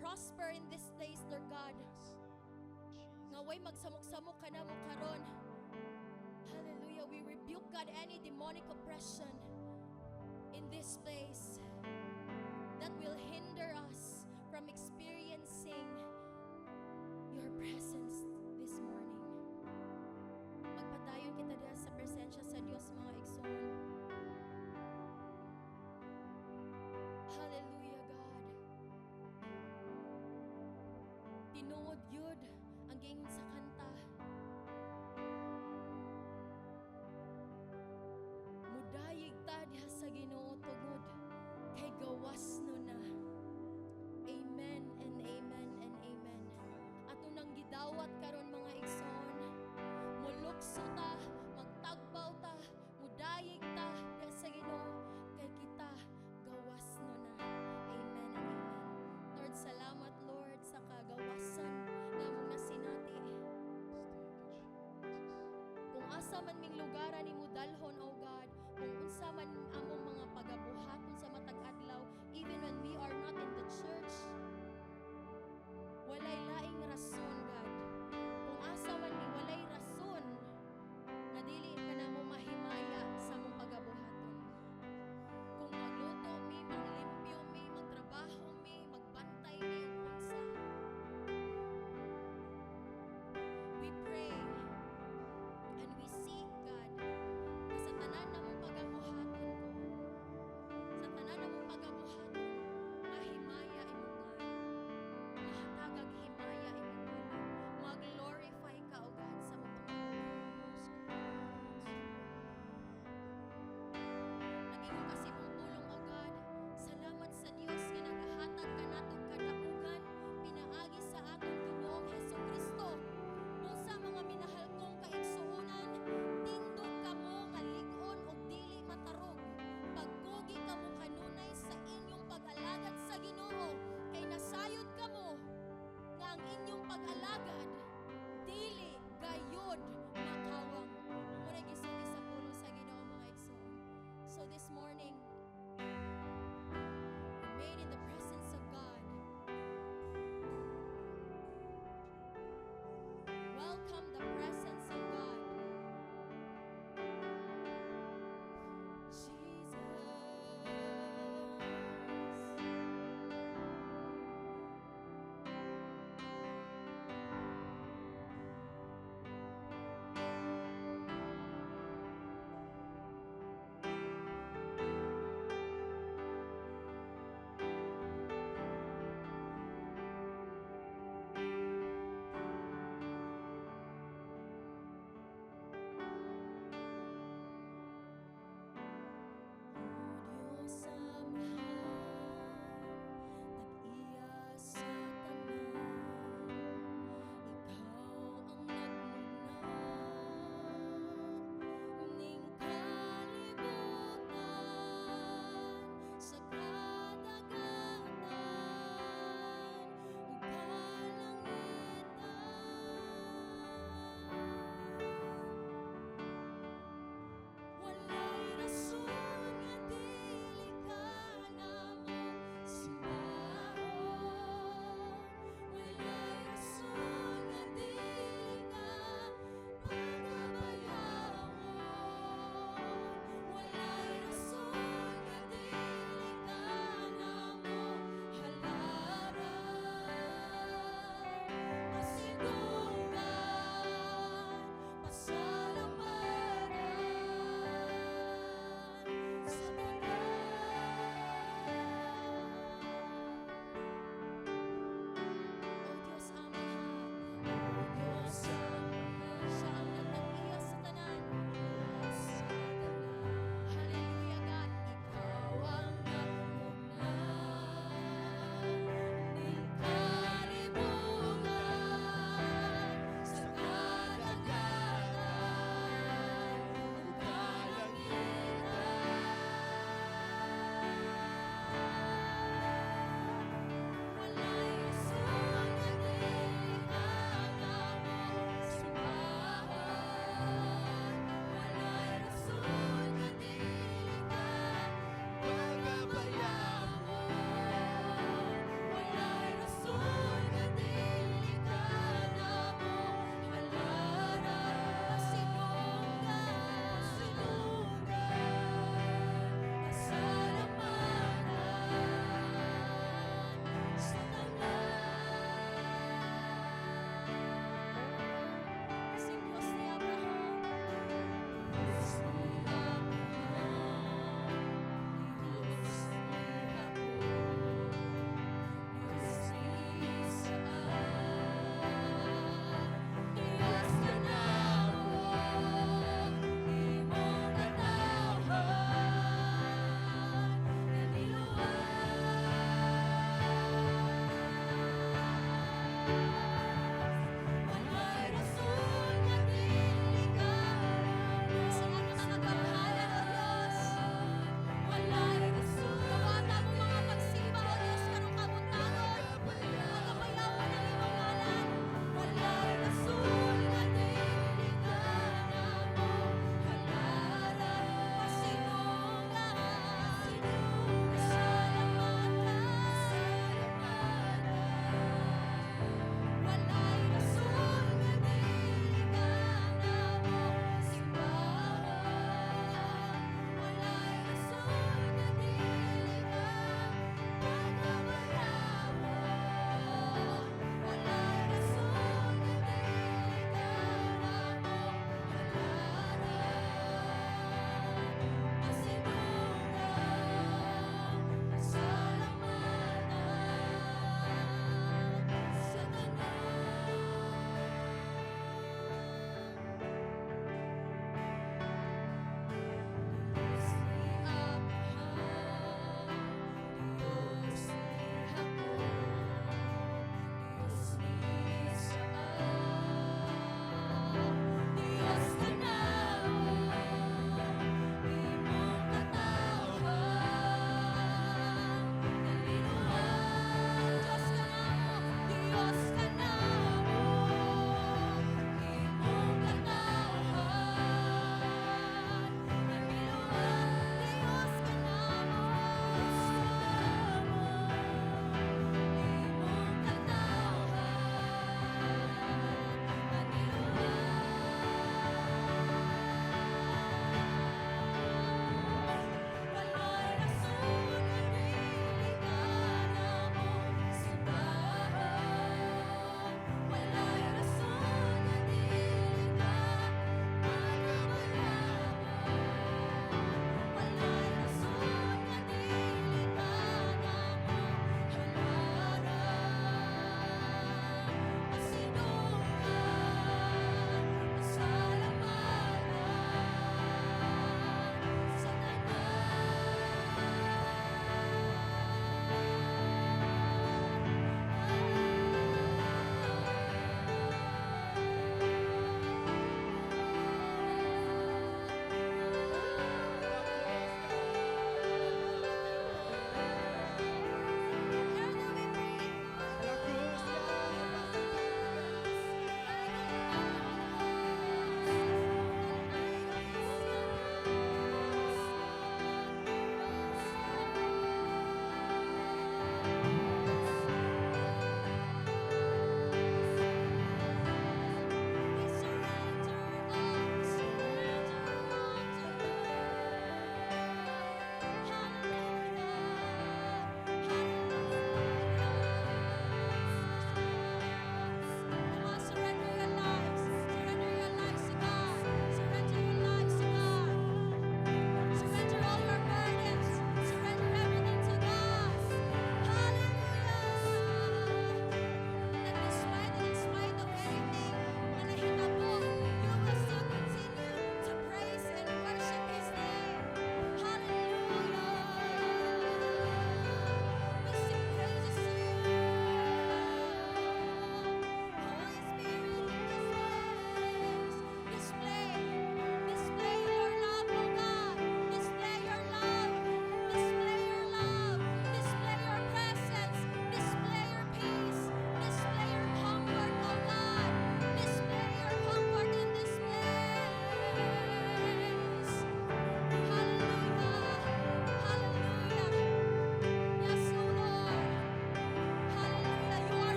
prosper in this place, Lord God. Ngaway magsamok-samok ka na mo karon. Hallelujah. We rebuke, God, any demonic oppression in this place that will hinder us from experiencing your presence this morning. Magpadayon kita diha sa presensya sa Dios, mga igsoon. Hallelujah, God. Tinuod yun ang giingin sa kanta. Mudayig ta diha sa Ginoo tungod kay gawas no na. Amen and amen and amen. Ato nang gidawat karon, mga igsoon. Mulukso ta, magtagbaw ta, mudayig ta diha sa Ginoo kay kita gawas no na. Amen and amen. Lord, salamat, Lord, sa kagawasan nga mong nasinati. Kung asa man ming lugaran ni dalhon, O God, kung unsa man among mga pagabuhaton sa matag adlaw, even when we are not in the church, walay laing rason, God. Kung asa man ni walay rason na dili ka na mo mahimaya sa mong pagabuhaton. Kung magluto mi, maglimpyo mi, magtrabaho mi, magbantay mi, unsa, we pray and we seek, God, na sa tanan na mong pagabuhaton ko,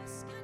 Sa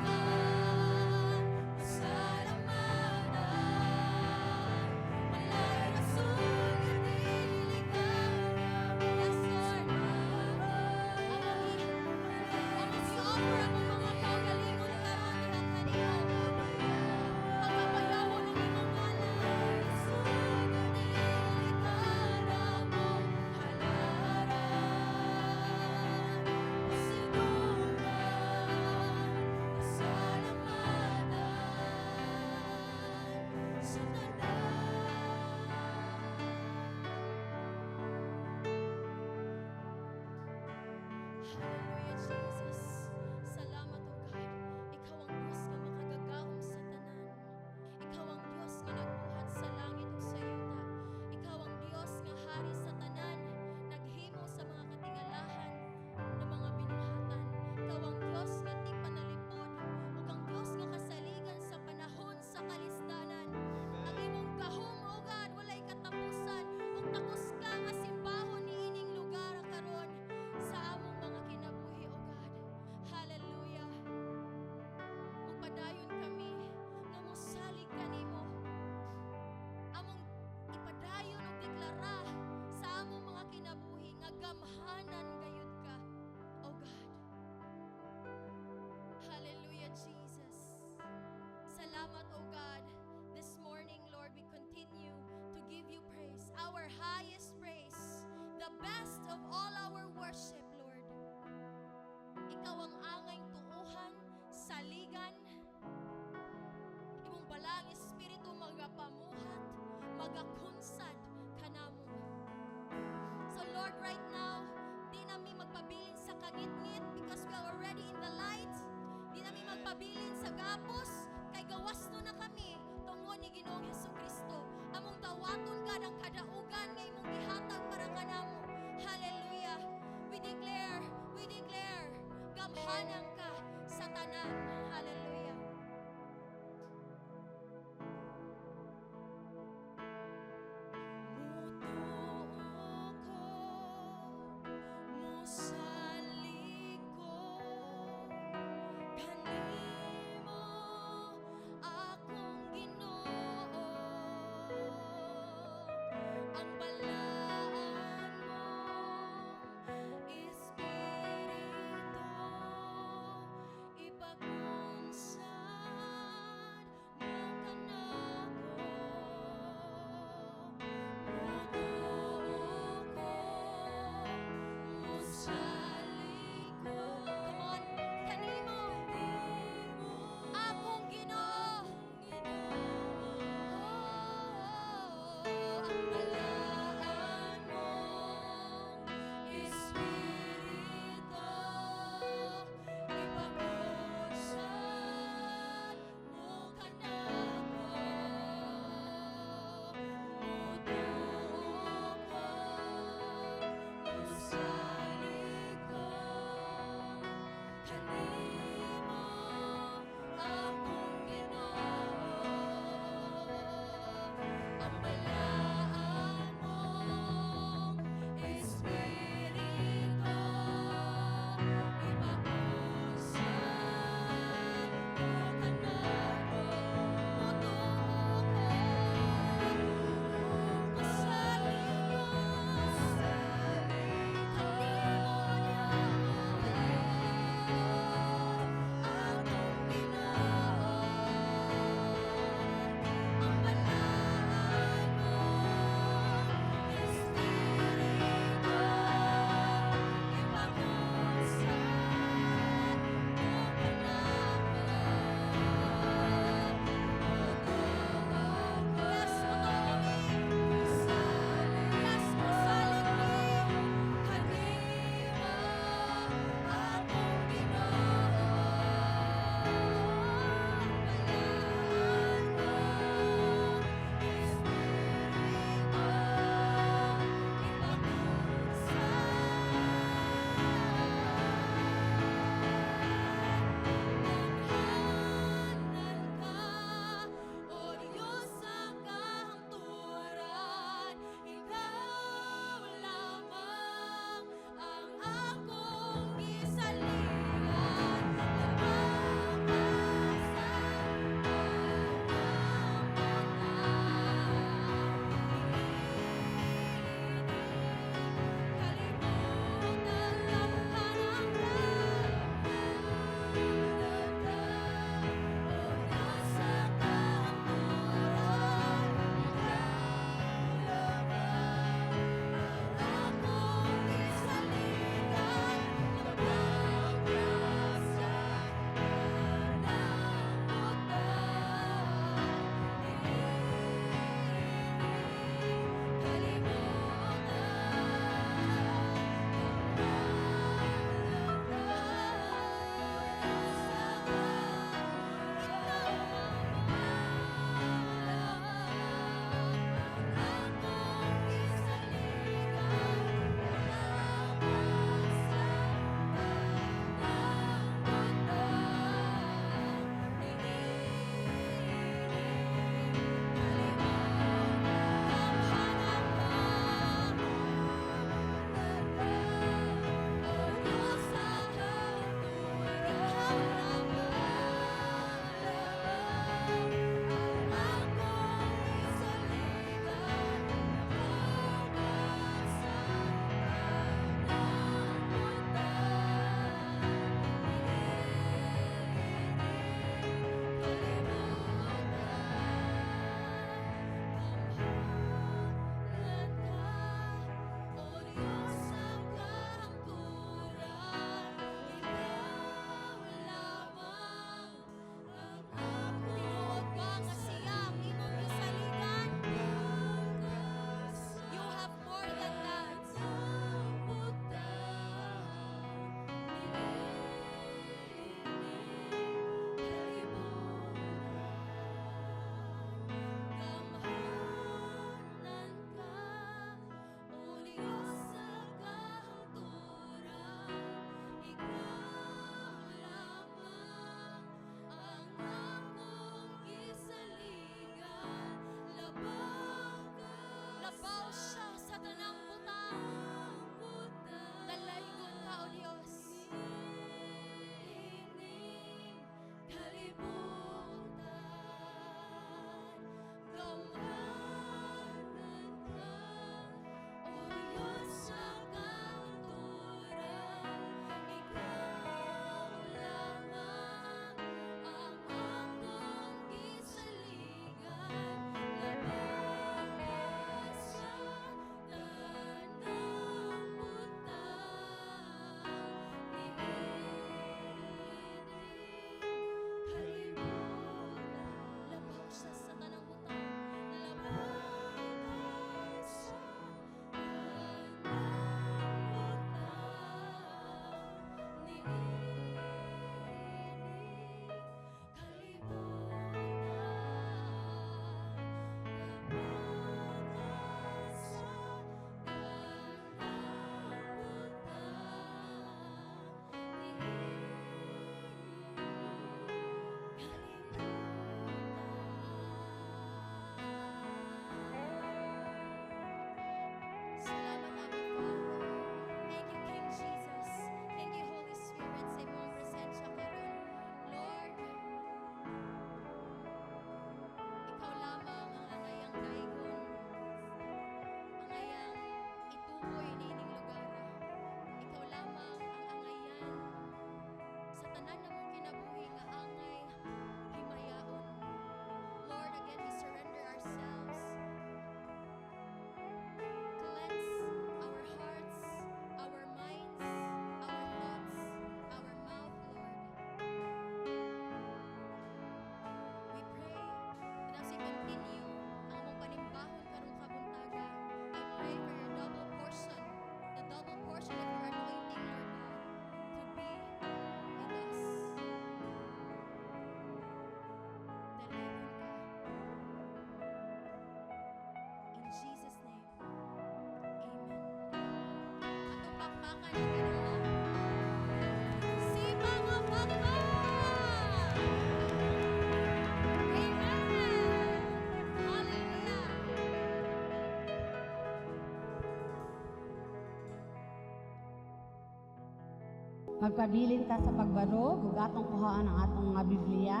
Magpabilin ta sa pagbarog ug atong kuhaan ang atong nga Biblia.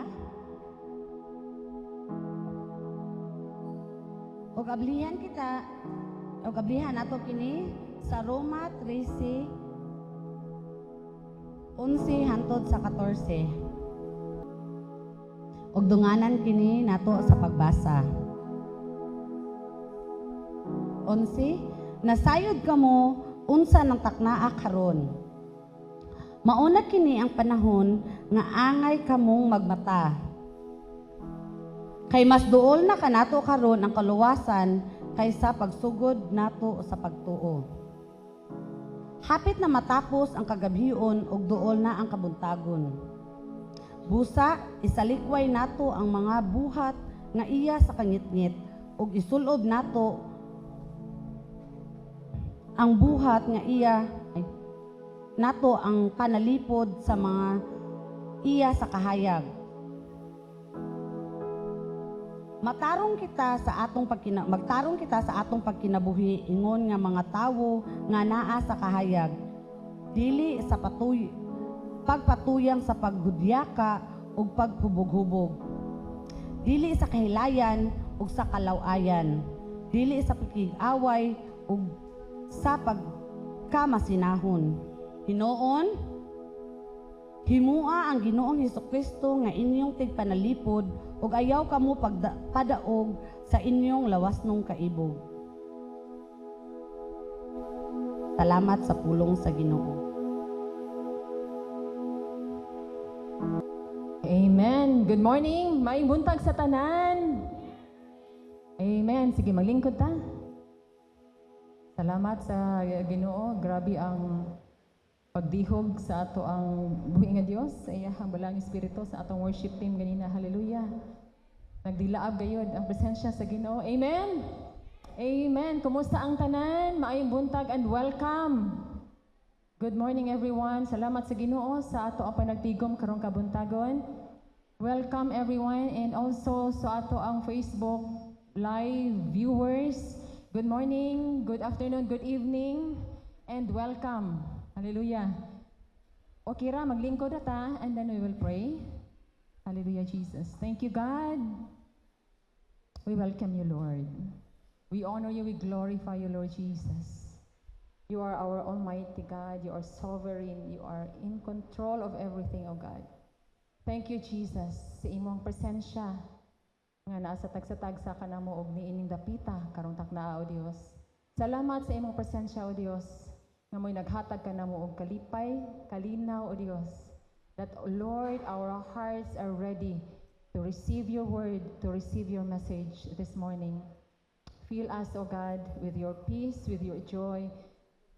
Ug ablihan nato kini sa Roma 13:11 hangtod sa 14. Ug dunganan kini nato sa pagbasa. 11, nasayod kamo unsa ng taknaa karon. Mauna kini ang panahon nga angay kamong magmata. Kay mas duol na kanato karon ang kaluwasan kaysa pagsugod nato sa pagtuo. Hapit na matapos ang kagabhion ug duol na ang kabuntagon. Busa isalikway nato ang mga buhat nga iya sa kangitngit ug isulob nato ang buhat nga iya nato ang kanalipod sa mga iya sa kahayag. Magtarong kita sa atong pagkinabuhi ingon nga mga tawo nga naa sa kahayag, dili sa pagpatuyang sa paghudyaka ug paghubog-hubog, dili sa kahilayan ug sa kalawayan, dili sa pakig-away ug sa pagkamasinahon. Hinoon, himua ang Ginoong Hesukristo nga inyong tigpanalipod ug ayaw kamo padaog sa inyong lawasnong kaibog. Salamat sa pulong sa Ginoo. Amen. Good morning. Maayong buntag sa tanan. Amen. Sige, maglingkod ta. Salamat sa Ginoo. Grabe ang pagdihog sa ato ang buhi nga Dios, sa iyahang balang espiritu sa atong worship team ganina. Hallelujah. Nagdilaab gayud ang presensya sa Ginoo. Amen. Amen. Kumusta ang tanan? Maayong buntag and welcome. Good morning everyone. Salamat sa Ginoo sa ato ang panagtigom karong kabuntagon. Welcome everyone, and also sa ato ang Facebook live viewers. Good morning, good afternoon, good evening, and welcome. Hallelujah. Okay ra, maglingkod na ta, and then we will pray. Hallelujah, Jesus. Thank you, God. We welcome you, Lord. We honor you, we glorify you, Lord Jesus. You are our Almighty God. You are sovereign. You are in control of everything, O God. Thank you, Jesus, sa imong presensya nga nasa tagsatagsa ka namo og niining dapita karong taknaa, O Dios. Salamat sa imong presensya, O Dios, nga mo'y naghatag ka namo og kalipay, kalinaw, O Dios, that, Lord, our hearts are ready to receive your word, to receive your message this morning. Fill us, O God, with your peace, with your joy,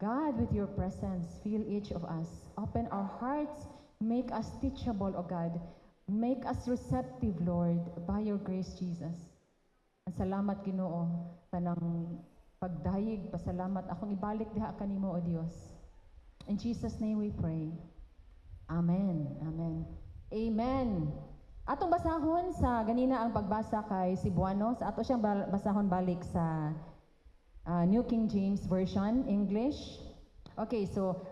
God, with your presence. Fill each of us. Open our hearts, make us teachable, O God. Make us receptive, Lord, by your grace, Jesus. Ang salamat, Ginoo, tanang pagdayeg, pasalamat akong ibalik diha kanimo, O Dios. In Jesus' name we pray. Amen. Amen. Amen. Atong basahon sa ganina ang pagbasa kay Cebuano. Sa ato siyang basahon balik sa New King James Version, English. Okay, so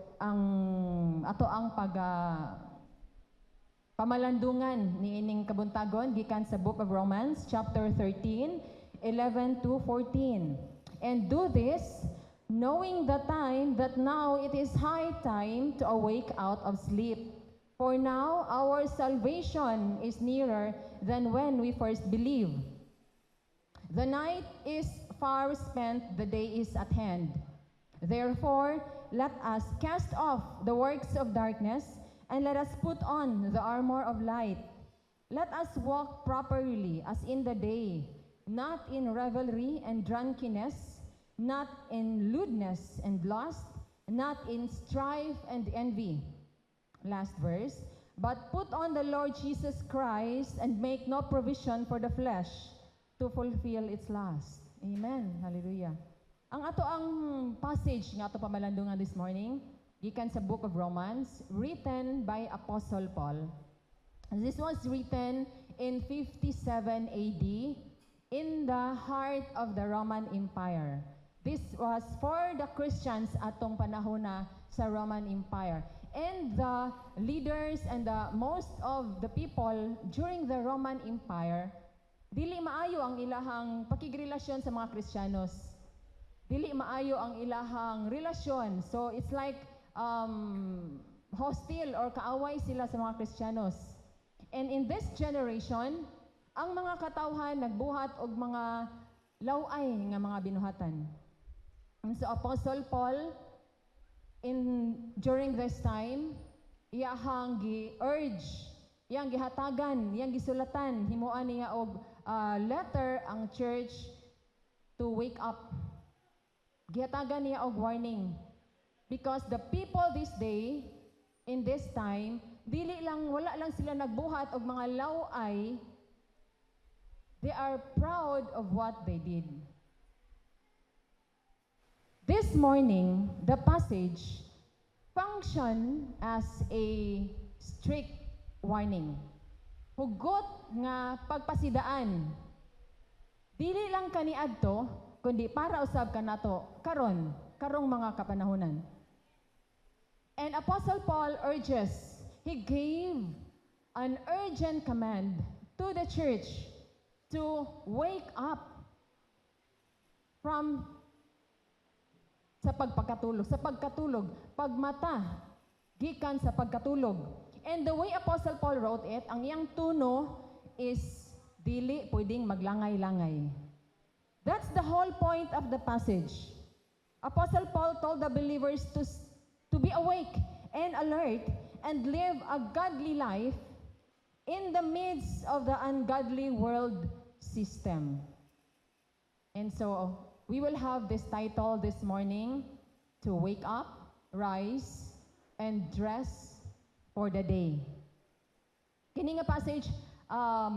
ato ang pamalandungan ni ining kabuntagon gikan sa Book of Romans, chapter 13, 11 to 14. And do this, knowing the time that now it is high time to awake out of sleep. For now our salvation is nearer than when we first believed. The night is far spent, the day is at hand. Therefore, let us cast off the works of darkness, and let us put on the armor of light. Let us walk properly as in the day, not in revelry and drunkenness, not in lewdness and lust, not in strife and envy. Last verse. But put on the Lord Jesus Christ and make no provision for the flesh to fulfill its lust. Amen. Hallelujah. Ang ato ang passage nga ato pamalandungan this morning, gikan sa Book of Romans, written by Apostle Paul. This was written in 57 AD in the heart of the Roman Empire. This was for the Christians atong panahon na sa Roman Empire. and the leaders and the most of the people during the Roman Empire, dili maayo ang ilahang pakigrelasyon sa mga Kristiyanos. Dili maayo ang ilahang relasyon. So it's like hostile or kaaway sila sa mga Kristiyanos. And in this generation, ang mga katawhan nagbuhat og mga laway nga mga binuhatan. And so Apostle Paul, during this time, iyahang gi-urge, iyang gihatagan, iyang gisulatan, himuan niya og letter ang church to wake up. Gihatagan niya og warning. Because the people this day, in this time, wala lang sila nagbuhat og mga laway. They are proud of what they did. This morning, the passage function as a strict warning. Hugot nga pagpasidaan. Dili lang kaniadto, kundi para usab kanato karong mga kapanahunan. And Apostle Paul urges, he gave an urgent command to the church to wake up from sa pagkatulog, pagmata, gikan sa pagkatulog. And the way Apostle Paul wrote it, ang iyang tuno is dili pwedeng maglangay-langay. That's the whole point of the passage. Apostle Paul told the believers to be awake and alert and live a godly life in the midst of the ungodly world system. And so, we will have this title this morning, to wake up, rise, and dress for the day. Kini nga passage,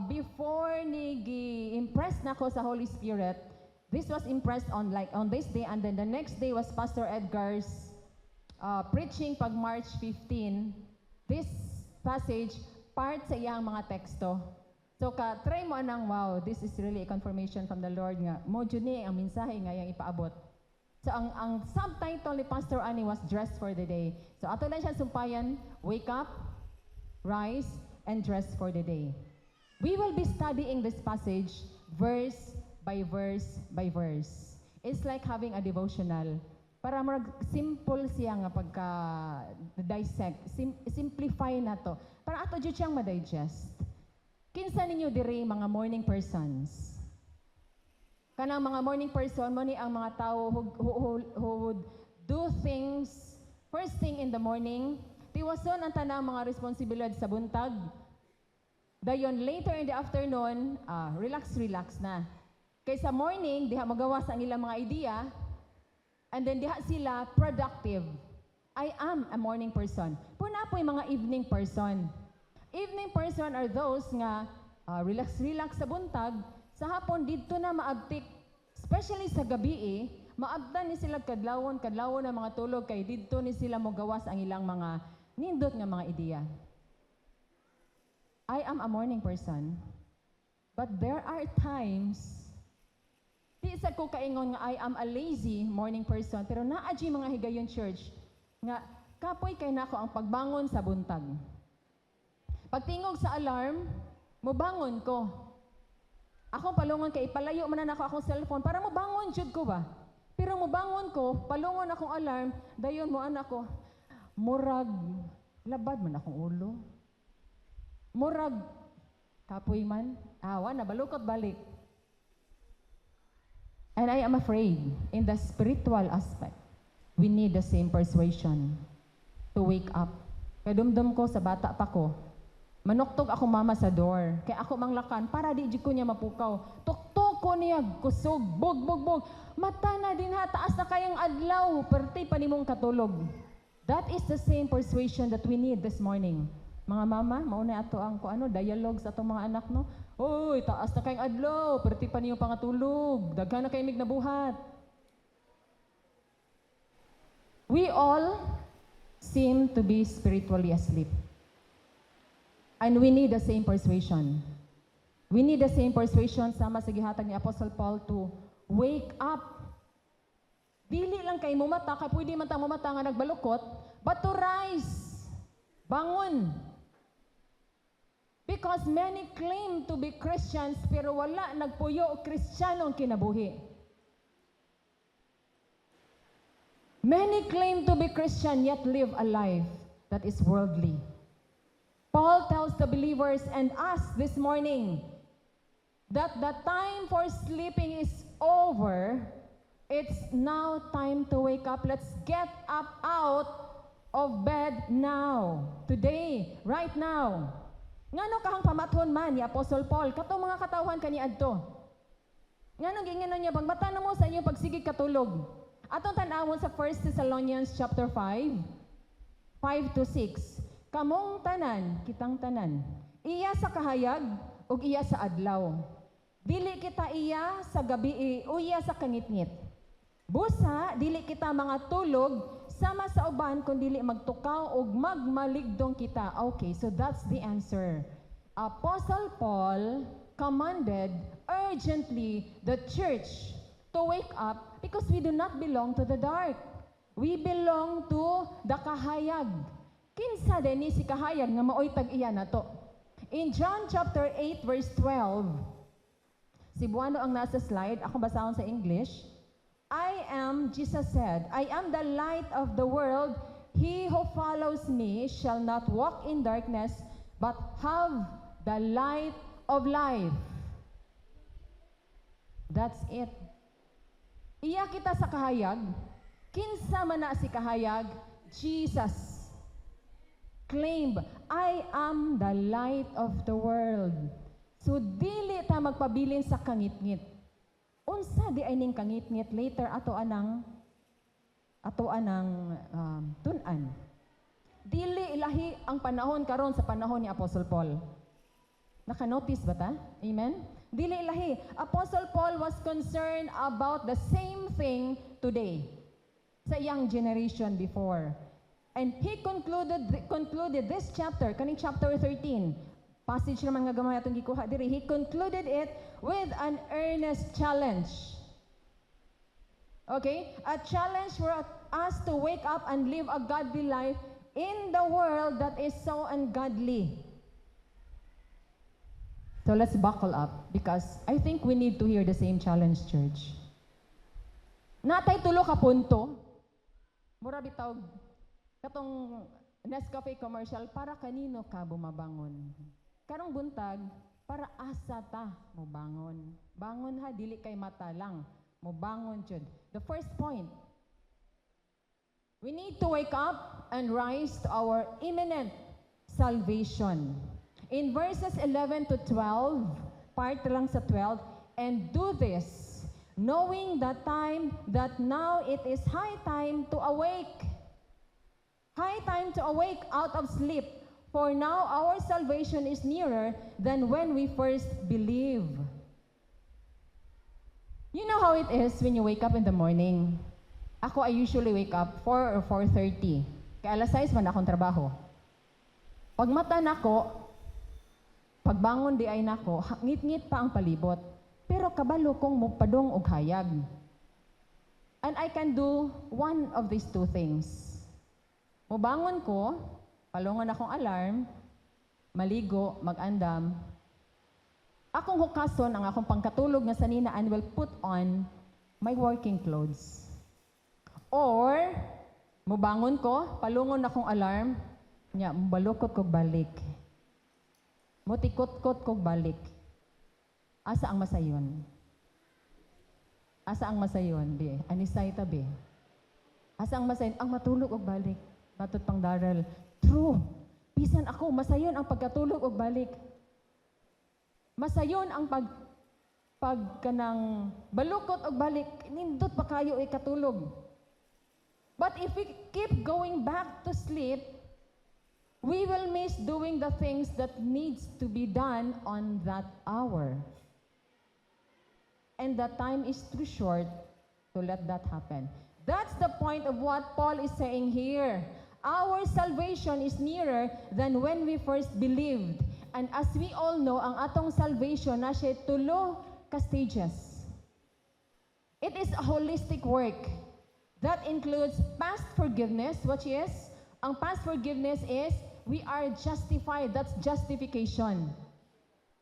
before ni gi-impress nako sa Holy Spirit, this was impressed on this day, and then the next day was Pastor Edgar's preaching pag March 15. This passage, part sa iyang mga teksto. So try mo anang, wow, this is really a confirmation from the Lord nga mo jud ni ang mensahe nga yang ipaabot. So ang subtitle ni Pastor Ani was dress for the day. So ato lang siya sumpayan, wake up, rise, and dress for the day. We will be studying this passage verse by verse by verse. It's like having a devotional. Para simple siya nga pagka-dissect, simplify na to. Para ato jud siyang ma-digest. Kinsa ninyo diri mga morning persons? Kanang mga morning person mo ni ang mga tao who would do things first thing in the morning. Tiwason ang tanang mga responsibilidad sa buntag. Dayon later in the afternoon, relax na. Kaysa morning, diha magawas ang ilang mga idea, and then diha sila productive. I am a morning person. Puna po yung mga evening person. Evening person are those nga relax sa buntag, sa hapon dito na maabtik, especially sa gabi maabtan ni sila kadlawon ang mga tulog kay dito ni sila mogawas ang ilang mga nindot nga mga ideya. I am a morning person, but there are times di sa ko kaingon nga I am a lazy morning person, pero naa mga higayon church nga kapoy kay nako ang pagbangon sa buntag. Pagtingog sa alarm, mobangon ko. Ako palungon kay ipalayo man na ako akong cellphone para mobangon jud ko ba. Pero mobangon ko, palungon akong alarm, dayon mo anak ko. Murag labad man akong ulo. Murag kapoy man, awa na balukot balik. And I am afraid in the spiritual aspect, we need the same persuasion to wake up. Kadumdum ko sa bata pa ko, manuktog ako mama sa door. Kaya ako manglakan, para di ko niya mapukaw. Tuktok ko niya, kusog, bog. Mata na din ha, taas na kayang adlaw, perti pa nimong katulog. That is the same persuasion that we need this morning. Mga mama, mauna ato ang dialogue sa atong mga anak, no? Oy, taas na kayong adlaw, perti pa niyo pangatulog, daghan na kayo mig nabuhat. We all seem to be spiritually asleep. And we need the same persuasion. We need the same persuasion sama sa gihatag ni Apostle Paul to wake up. Dili lang kay mumata, kay pwede man ta mumata nga nagbalukot, but to rise. Bangon. Because many claim to be Christians pero wala nagpuyo o Kristiyano ang kinabuhi. Many claim to be Christian yet live a life that is worldly. Paul tells the believers and us this morning that the time for sleeping is over. It's now time to wake up. Let's get up out of bed now. Today, right now. Ngano kahang pamathon man ni Apostle Paul, kato mga katawhan kaniadto. Ngano ginginon niya pagbata na mo sa inyong pagsigig katulog. Atong tan-awon sa 1 Thessalonians chapter 5, 5 to 6. Kamong tanan, kitang tanan. Iya sa kahayag ug iya sa adlaw. Dili kita iya sa gabi o iya sa kangitngit. Busa, dili kita mga tulog sama sa uban kung dili magtukaw ug magmaligdong kita. Okay, so that's the answer. Apostle Paul commanded urgently the church to wake up because we do not belong to the dark. We belong to the kahayag. Kinsa dinhi si kahayag nga maoy tag-iya nato. In John chapter 8 verse 12, si Buano ang nasa slide, ako basahon sa English. Jesus said, I am the light of the world. He who follows me shall not walk in darkness, but have the light of life. That's it. Iya kita sa kahayag. Kinsa man na si kahayag? Jesus claimed, I am the light of the world. So dili ta magpabilin sa kangitngit. Unsa di ay ning kangitngit later ato anang tun-an. Dili ilahi ang panahon karon sa panahon ni Apostle Paul. Naka-notice ba ta? Amen? Dili ilahi. Apostle Paul was concerned about the same thing today sa young generation before. And he concluded this chapter, kaning chapter 13, passage naman nga gamay atong gikuha diri. He concluded it with an earnest challenge. Okay? A challenge for us to wake up and live a godly life in the world that is so ungodly. So let's buckle up because I think we need to hear the same challenge, church. Natay tulo ka punto. Mura bitaw katong Nescafe commercial para kanino ka bumabangon. Karong buntag, para asa ta mo bangon. Bangon ha, dili kay mata lang. Mo bangon jud. The first point, we need to wake up and rise to our imminent salvation. In verses 11 to 12, part lang sa 12, and do this, knowing that now it is high time to awake. High time to awake out of sleep. For now our salvation is nearer than when we first believe. You know how it is when you wake up in the morning. Ako, I usually wake up 4 or 4:30. Kaya alas 6 man akong trabaho. Pag mata nako, pagbangon di ay nako, ngit-ngit pa ang palibot. Pero kabalo kong mupadong og hayag. And I can do one of these two things. Mubangon ko, palungan akong alarm, maligo, mag-andam. Akong hukason ang akong pangkatulog nga sanina and will put on my working clothes. Or, mubangon ko, palungon akong alarm, nya, mubalukot kog balik. Mutikot-kot kog balik. Asa ang masayon? Asa ang masayon, be? Anisay ta, be? Asa ang masayon? Ang matulog og balik. Batot pang daral. True. Bisan ako, masayon ang pagkatulog og balik. Masayon ang pagkanang balukot og balik, nindot pa kayo ay katulog. But if we keep going back to sleep, we will miss doing the things that needs to be done on that hour. And the time is too short to let that happen. That's the point of what Paul is saying here. Our salvation is nearer than when we first believed. And as we all know, ang atong salvation na siya tulo ka stages. It is a holistic work that includes past forgiveness, which is, ang past forgiveness is we are justified. That's justification.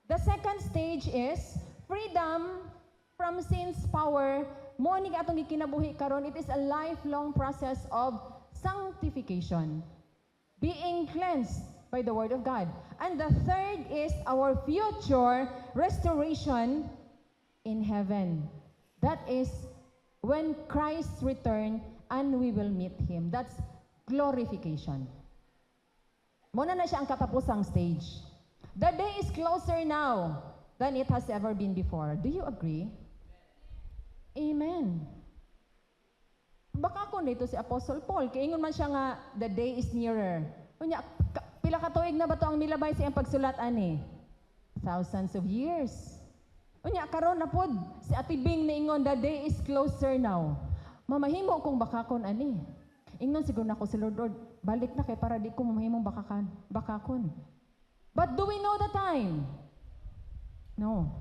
The second stage is freedom from sin's power. Mo ni atong gikinabuhi karon, it is a lifelong process of sanctification, being cleansed by the Word of God. And the third is our future restoration in heaven. That is when Christ return and we will meet Him. That's glorification. Muna na siya ang katapusang stage. The day is closer now than it has ever been before. Do you agree? Amen. Baka kung dito si Apostle Paul, kaingon man siya nga, the day is nearer. Kunya, pila ka tuig na ba to ang milabay siyang pagsulat ani? Thousands of years. Kunya, karon na pod, si Ate Bing na ingon, the day is closer now. Mamahimo kong bakakon ani. Ingnon siguro na ako si Lord, balik na kay para di ko mamahimong bakakon. But do we know the time? No.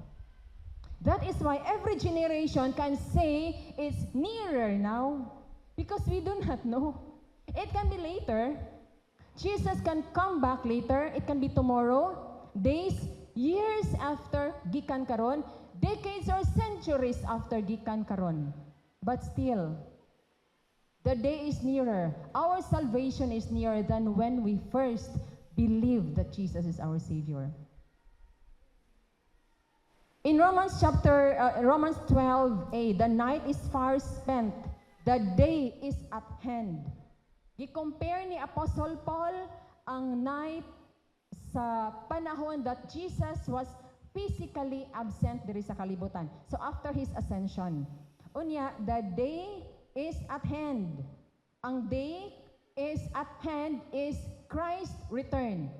That is why every generation can say it's nearer now because we do not know. It can be later. Jesus can come back later. It can be tomorrow, days, years after gikan karon, decades or centuries after gikan karon. But still, the day is nearer. Our salvation is nearer than when we first believed that Jesus is our Savior. In Romans 12:a, the night is far spent, the day is at hand. I-compare ni Apostle Paul ang night sa panahon that Jesus was physically absent diri sa kalibutan. So after His ascension, unya, the day is at hand. Ang day is at hand is Christ's return.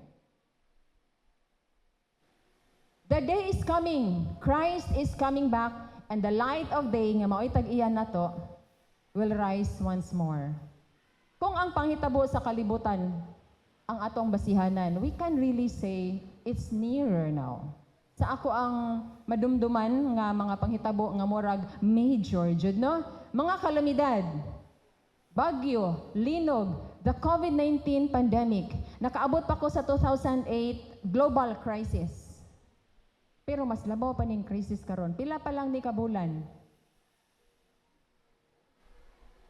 The day is coming. Christ is coming back, and the light of day nga mao'y tag-iyan nato will rise once more. Kung ang panghitabo sa kalibutan ang atong basihanan, we can really say it's nearer now. Sa ako ang madumduman nga mga panghitabo nga murag major jud no, mga kalamidad, bagyo, linog, the COVID-19 pandemic. Nakaabot pa ko sa 2008 global crisis. Pero mas labaw pa ning crisis karon. Pila pa lang ni kabulan.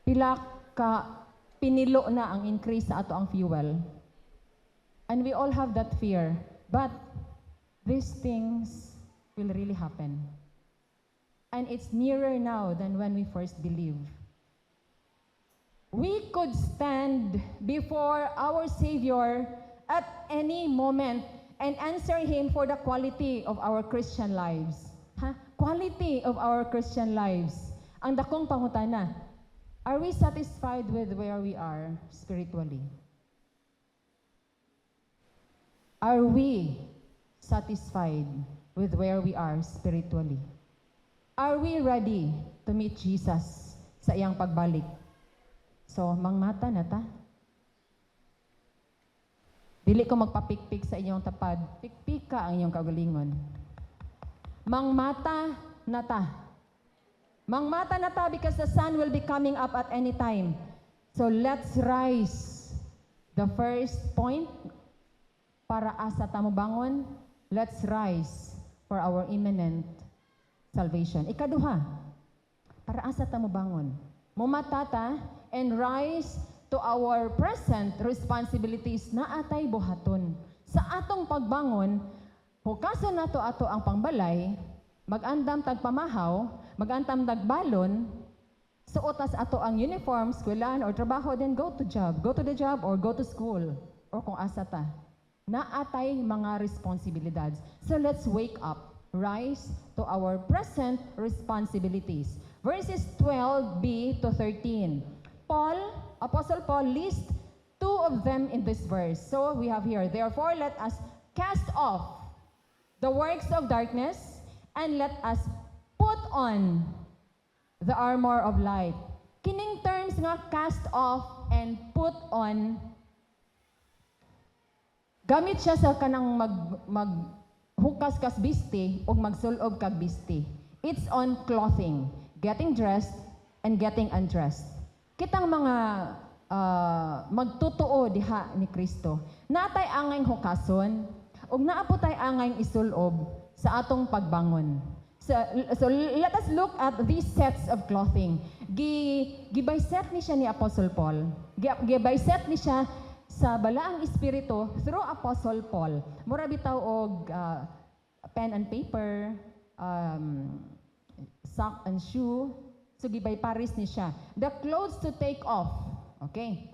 Pila ka pinilo na ang increase sa ato ang fuel. And we all have that fear. But these things will really happen. And it's nearer now than when we first believed. We could stand before our Savior at any moment and answer Him for the quality of our Christian lives. Quality of our Christian lives. Ang dakong pangutana, are we satisfied with where we are spiritually? Are we satisfied with where we are spiritually? Are we ready to meet Jesus sa iyang pagbalik? So, mangmata na ta. Dili ko magpapikpik sa inyong tapad. Pikpik ka ang inyong kagalingon. Mangmata na ta. Mangmata na ta because the sun will be coming up at any time. So let's rise. The first point, para asa ta mo bangon, let's rise for our imminent salvation. Ikaduha, para asa ta mo bangon. Mumata ta and rise to our present responsibilities na atay buhaton. Sa atong pagbangon, hukason nato ato ang pangbalay, mag-andam tagpamahaw, mag-andam tagbalon, suotas ato ang uniform, skwelan or trabaho, then go to the job or go to school, or kung asa ta. Na atay mga responsibilidades. So let's wake up, rise to our present responsibilities. Verses 12b to 13. Apostle Paul lists two of them in this verse. So we have here, therefore let us cast off the works of darkness and let us put on the armor of light. Kining terms nga cast off and put on, gamit siya sa kanang maghukas kas biste o magsulob kag biste. It's on clothing, getting dressed and getting undressed. Kitang mga magtutuo diha ni Kristo. Natay angay hukason ug naa po tay angay isulob sa atong pagbangon. So let us look at these sets of clothing. Gibayset ni siya ni Apostle Paul. Gibayset ni siya sa balaang espiritu through Apostle Paul. Mura bitaw og pen and paper, sock and shoe. So gibay paris ni siya. The clothes to take off. Okay.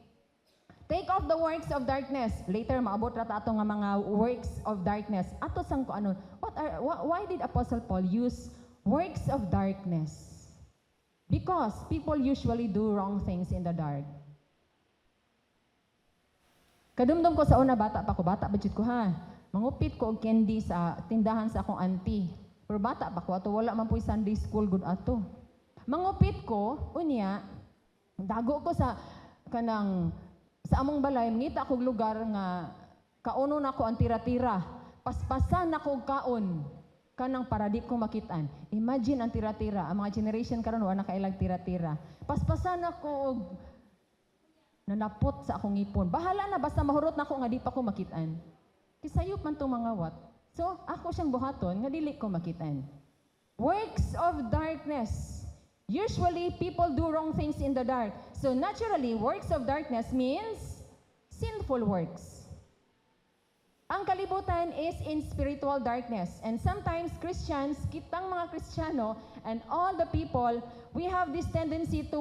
Take off the works of darkness. Later maabot ra ta ato nga mga works of darkness. Ato sang ko ano, why did Apostle Paul use works of darkness? Because people usually do wrong things in the dark. Kadumdum ko sa una bata pa budget ko ha. Mangupit ko og candy sa tindahan sa akong auntie. Pero bata pa ko ato wala man puy Sunday school good ato. Mangupit ko unya dago ko sa kanang sa among balay, mangita akong lugar nga kauno na ko ang tira-tira. Paspasan na ko kaon kanang para di ko makitaan. Imagine ang tira-tira. Ang mga generation karon wala nakailag tira-tira. Paspasan na ko og nanapot sa akong ipon. Bahala na basta mahurot na ko nga di pa ko makitaan. Kisayop man tong mga wat. So ako siyang buhaton nga dili ko makitaan. Works of darkness. Usually, people do wrong things in the dark. So naturally, works of darkness means sinful works. Ang kalibutan is in spiritual darkness. And sometimes Christians, kitang mga Kristiyano, and all the people, we have this tendency to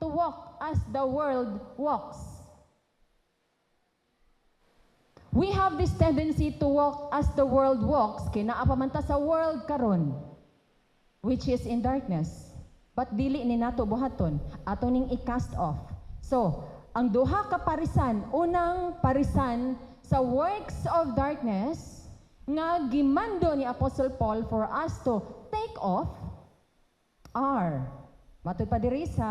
walk as the world walks. We have this tendency to walk as the world walks, kinaapamanta sa world karon, which is in darkness. But dili ni nato buhaton, ato ning i-cast off. So, ang duha ka parisan, unang parisan sa works of darkness nga gimando ni Apostle Paul for us to take off are, matod pa diri sa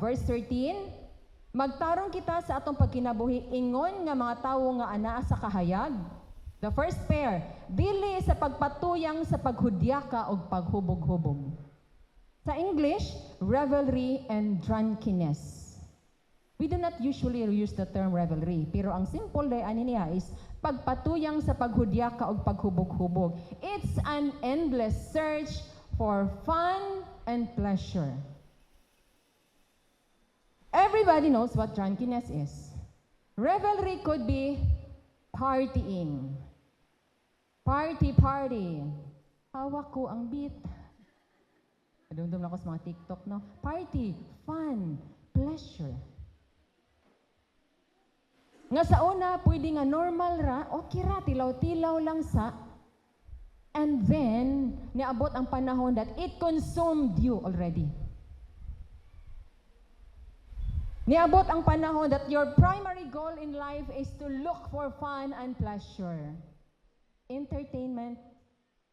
verse 13, magtarong kita sa atong pagkinabuhi ingon nga mga tawo nga anaa sa kahayag. The first pair, dili sa pagpatuyang sa paghudyaka o paghubog-hubog. Sa English, revelry and drunkenness. We do not usually use the term revelry, pero ang simple day ani niya is pagpatuyang sa paghudyaka o paghubog-hubog. It's an endless search for fun and pleasure. Everybody knows what drunkenness is. Revelry could be partying. Party. Hawak ko ang beat. Kadumdum na ko sa mga TikTok, no? Party, fun, pleasure. Nga sa una, pwede nga normal ra, okay ra, tilaw-tilaw lang sa, and then, niabot ang panahon that it consumed you already. Niabot ang panahon that your primary goal in life is to look for fun and pleasure. Entertainment,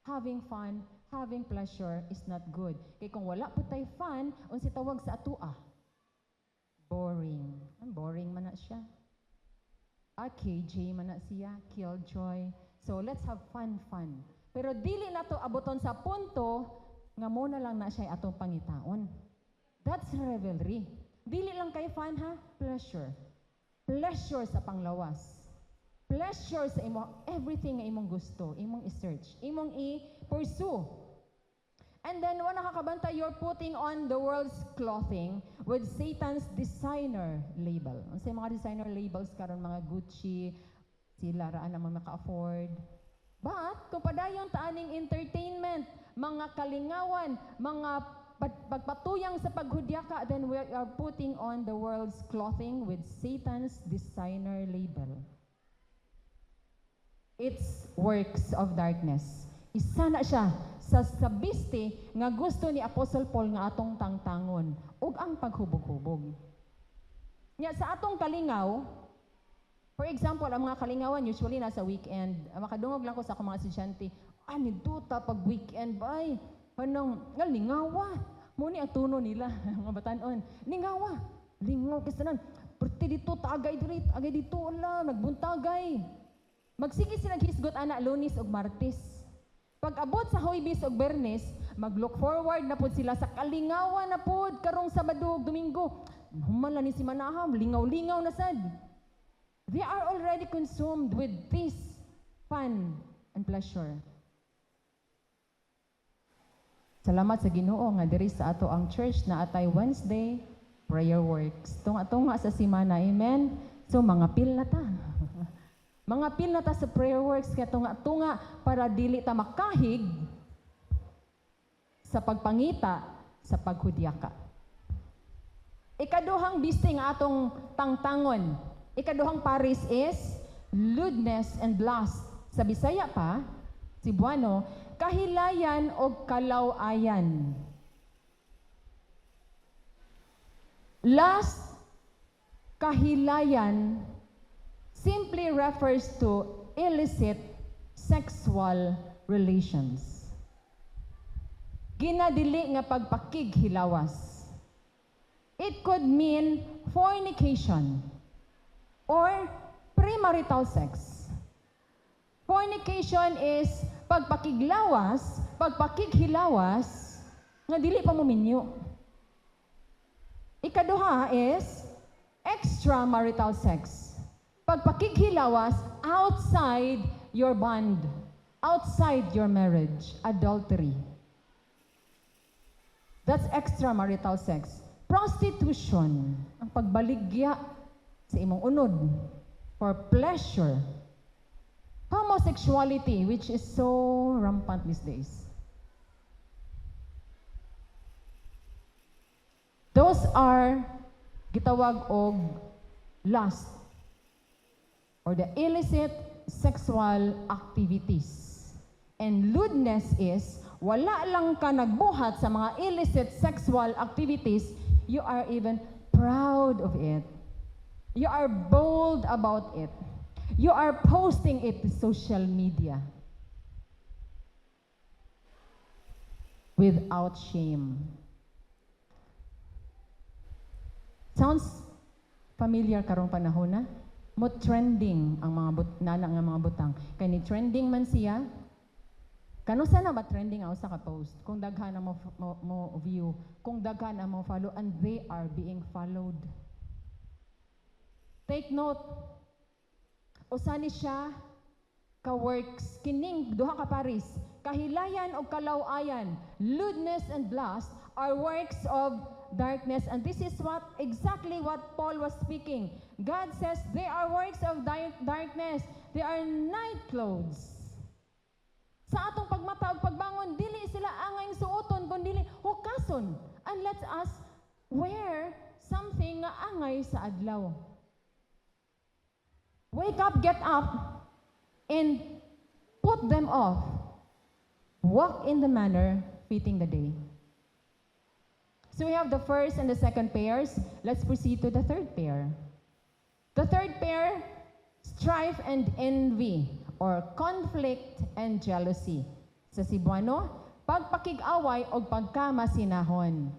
having fun, having pleasure is not good. Kaya kung wala po tayo fun, unsi tawag sa atua. Boring. Boring man na siya. KJ man na siya. Killjoy. So let's have fun. Pero dili na to abuton sa punto nga muna lang na siya atong pangitaon. That's revelry. Dili lang kay fun ha? Pleasure. Pleasure sa panglawas. Pleasure sa everything nga imong gusto, imong i-search, imong i-pursue. And then, wala nakakabanta, you're putting on the world's clothing with Satan's designer label. Ang sa mga designer labels karon mga Gucci, sila raan naman maka-afford. But, kung padayon taaning entertainment, mga kalingawan, mga pagpatuyang sa paghudyaka, then we are putting on the world's clothing with Satan's designer label. It's works of darkness. Isa na siya sa sabiste nga gusto ni Apostle Paul nga atong tangtangon ug ang paghubog-hubog. Nya sa atong kalingaw, for example, ang mga kalingawan usually nasa weekend. Makadungog lang ko sa akong mga estudyante, ani duta pag weekend bay. Anong lingawa? Muni ang tuno nila mga batanon. Lingawa. Lingaw kisanan. Perti dito tagay dito ala nagbuntagay. Magsige sila hisgot ana Lunes ug Martes. Pag abot sa Huwebes ug Biyernes, mag-look forward na pud sila sa kalingawan na pud karong Sabado ug Domingo. Humala ni si manaham, lingaw-lingaw na sad. They are already consumed with this fun and pleasure. Salamat sa Ginoo nga diri sa ato ang church na atay Wednesday prayer works. Tunga-tunga sa simana, amen? So mga pil na ta. Mga pil na ta sa prayer works kaya tunga-tunga para dili ta makahig sa pagpangita sa paghudyaka. Ikaduhang bisting atong tangtangon. Ikaduhang paris is lewdness and lust. Sa Bisaya pa, Cebuano, kahilayan o kalaw-ayan. Lust, kahilayan, simply refers to illicit sexual relations. Ginadili nga pagpakighilawas. It could mean fornication or premarital sex. Fornication is pagpakiglawas, pagpakighilawas, nga dili pa muminyo. Ikaduha is extramarital sex. Pagpakighilawas outside your bond, outside your marriage, adultery. That's extramarital sex. Prostitution, ang pagbaligya sa imong unod for pleasure. Homosexuality, which is so rampant these days. Those are gitawag og lust or the illicit sexual activities. And lewdness is wala lang ka nagbuhat sa mga illicit sexual activities, you are even proud of it. You are bold about it. You are posting it to social media without shame. Sounds familiar karong panahon na? Mo trending ang mga nana nga mga butang. Kay ni trending man siya. Kano sana ba trending ang usa ka post? Kung daghan ang mo view, kung daghan ang mo follow, and they are being followed. Take note, usa ni siya ka works kining duha ka paris, kahilayan o kalaw-ayan, lewdness and lust are works of darkness, and this is exactly what Paul was speaking. God says they are works of darkness. They are night clothes. Sa atong pagmata ug pagbangon, dili sila angay suoton kundi hukason, and let us wear something nga angay sa adlaw. Wake up, get up, and put them off. Walk in the manner fitting the day. So we have the first and the second pairs. Let's proceed to the third pair. The third pair, strife and envy, or conflict and jealousy. Sa Cebuano, pagpakig-away o pagkamasinahon.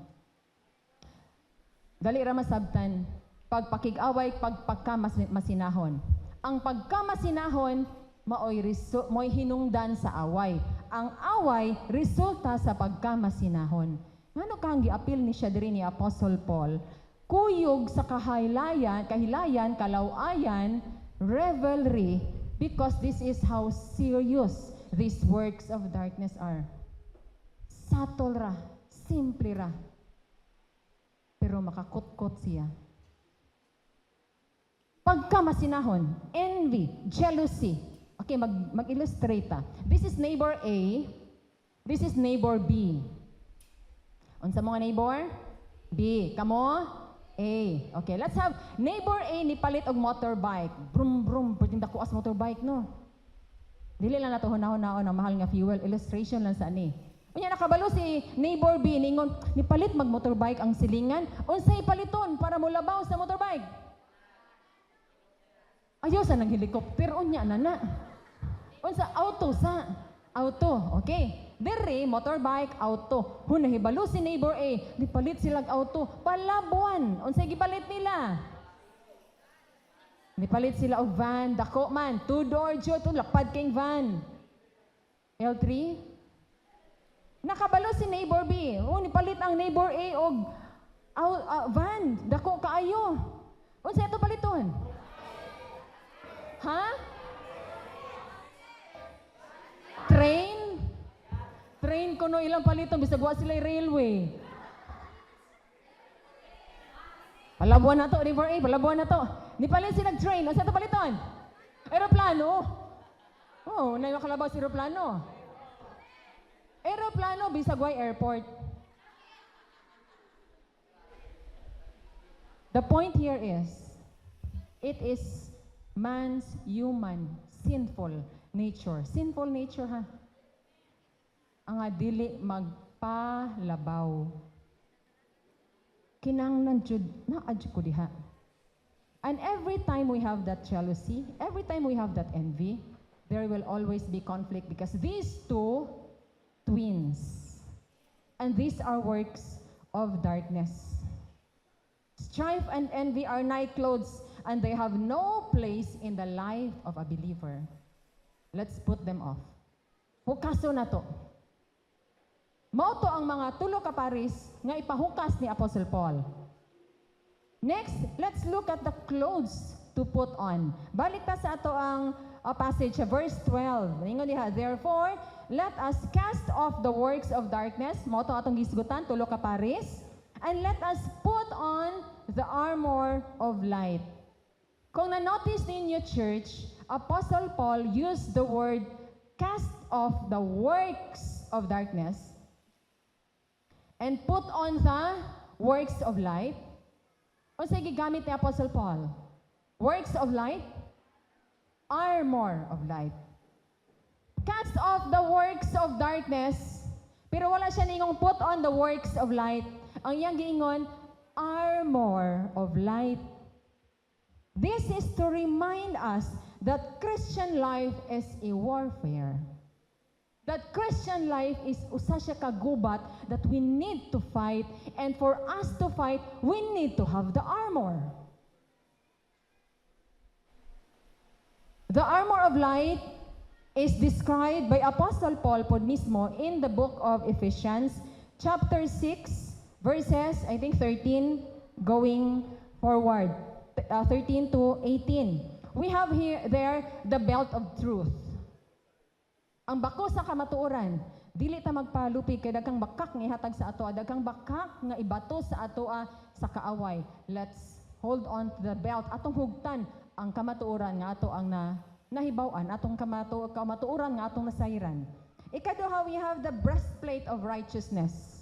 Dali ra masabtan, pagpakig-away, pagpagkamasinahon. Ang pagkamasinahon, mo'y hinungdan sa away. Ang away, resulta sa pagkamasinahon. Ngano kang giapil ni siya diri ni Apostle Paul? Kuyog sa kahilayan, kalaw-ayan, revelry, because this is how serious these works of darkness are. Subtle ra, simple ra, pero makakot-kot siya. Pagkamasinahon, envy, jealousy. Okay, mag-illustrate ta. This is neighbor A, this is neighbor B. Unsa mga neighbor? B. Kamo? A. Okay, let's have neighbor A ni palit og motorbike. Brum brum, pwedeng dako as motorbike no. Dili lang nato hunahon-naon ang mahal nga fuel, illustration lang sa ani. Unya nakabalo si neighbor B ningon, ni palit mag motorbike ang silingan, unsay paliton para mulabaw sa motorbike? Ayaw sa nang helicopter unya nana. Unsa auto sa auto, okay. Dere, motorbike, auto. Hun, nahibalo si neighbor A, nipalit silang auto. Palabuan. Unsay gipalit nila? Nipalit sila og van, dako man. Two-door jud, lapad king van. L3. Nakabalo si neighbor B. Nipalit ang neighbor A og Van, dako kaayo. Unsa ito paliton? Ha? Train? Train kuno ilang paliton bisag wa sila railway. Palabuan na to, River A, palabuan na to. Ni palin sila train, unsa ito paliton? Aeroplano. Oh, na makalabaw si aeroplano. Aeroplano bisag way airport. The point here is, it is man's human, sinful nature. Sinful nature, ha? Ang dili magpalabaw. Kinanglan jud na adyo ko diha. And every time we have that jealousy, every time we have that envy, there will always be conflict because these two twins, and these are works of darkness. Strife and envy are night clothes, and they have no place in the life of a believer. Let's put them off. Hukaso na to. Mao to ang mga tulo ka paris nga ipahukas ni Apostle Paul. Next, let's look at the clothes to put on. Balik ta sa ato ang passage, verse 12. Ningon diha, therefore, let us cast off the works of darkness. Mao to atong gisgutan, tulo ka paris. And let us put on the armor of light. Kung na-notice ninyo, church, Apostle Paul used the word cast off the works of darkness and put on the works of light. O sige, gamit ni Apostle Paul. Works of light, armor of light. Cast off the works of darkness, pero wala siya ningong put on the works of light. Ang iyang giingon, armor of light. This is to remind us that Christian life is a warfare. That Christian life is usa siya kagubat that we need to fight, and for us to fight, we need to have the armor. The armor of light is described by Apostle Paul pod mismo in the book of Ephesians, chapter 6, verses, I think 13, going forward, 13 to 18. We have there the belt of truth. Ang bako sa kamatuoran, dili ta magpalupig kay daghang bakak nga ihatag sa atoa, daghang bakak nga ibato sa atoa sa kaaway. Let's hold on to the belt. Atong hugtan ang kamatuoran nga ato ang nahibaw-an, atong kamatuoran nga atong nasayran. Ikaduha, we have the breastplate of righteousness.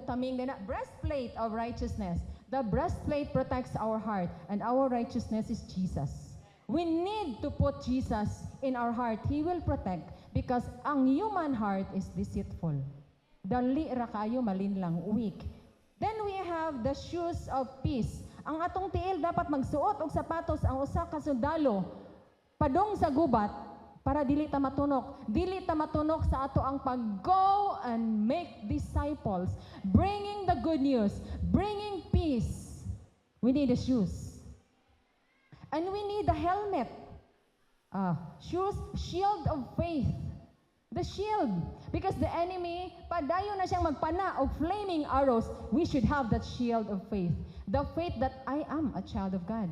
Taming na breastplate of righteousness. The breastplate protects our heart, and our righteousness is Jesus. We need to put Jesus in our heart. He will protect, because ang human heart is deceitful. Dali ra kayo malinlang, weak. Then we have the shoes of peace. Ang atong tiil dapat magsuot og sapatos ang usa ka sundalo padong sa gubat para dili ta matunok. Dili ta matunok sa ato ang pag-go and make disciples, bringing the good news, bringing peace. We need the shoes. And we need the helmet. Shoes, shield of faith. The shield. Because the enemy, padayon na siyang magpana of flaming arrows, we should have that shield of faith. The faith that I am a child of God.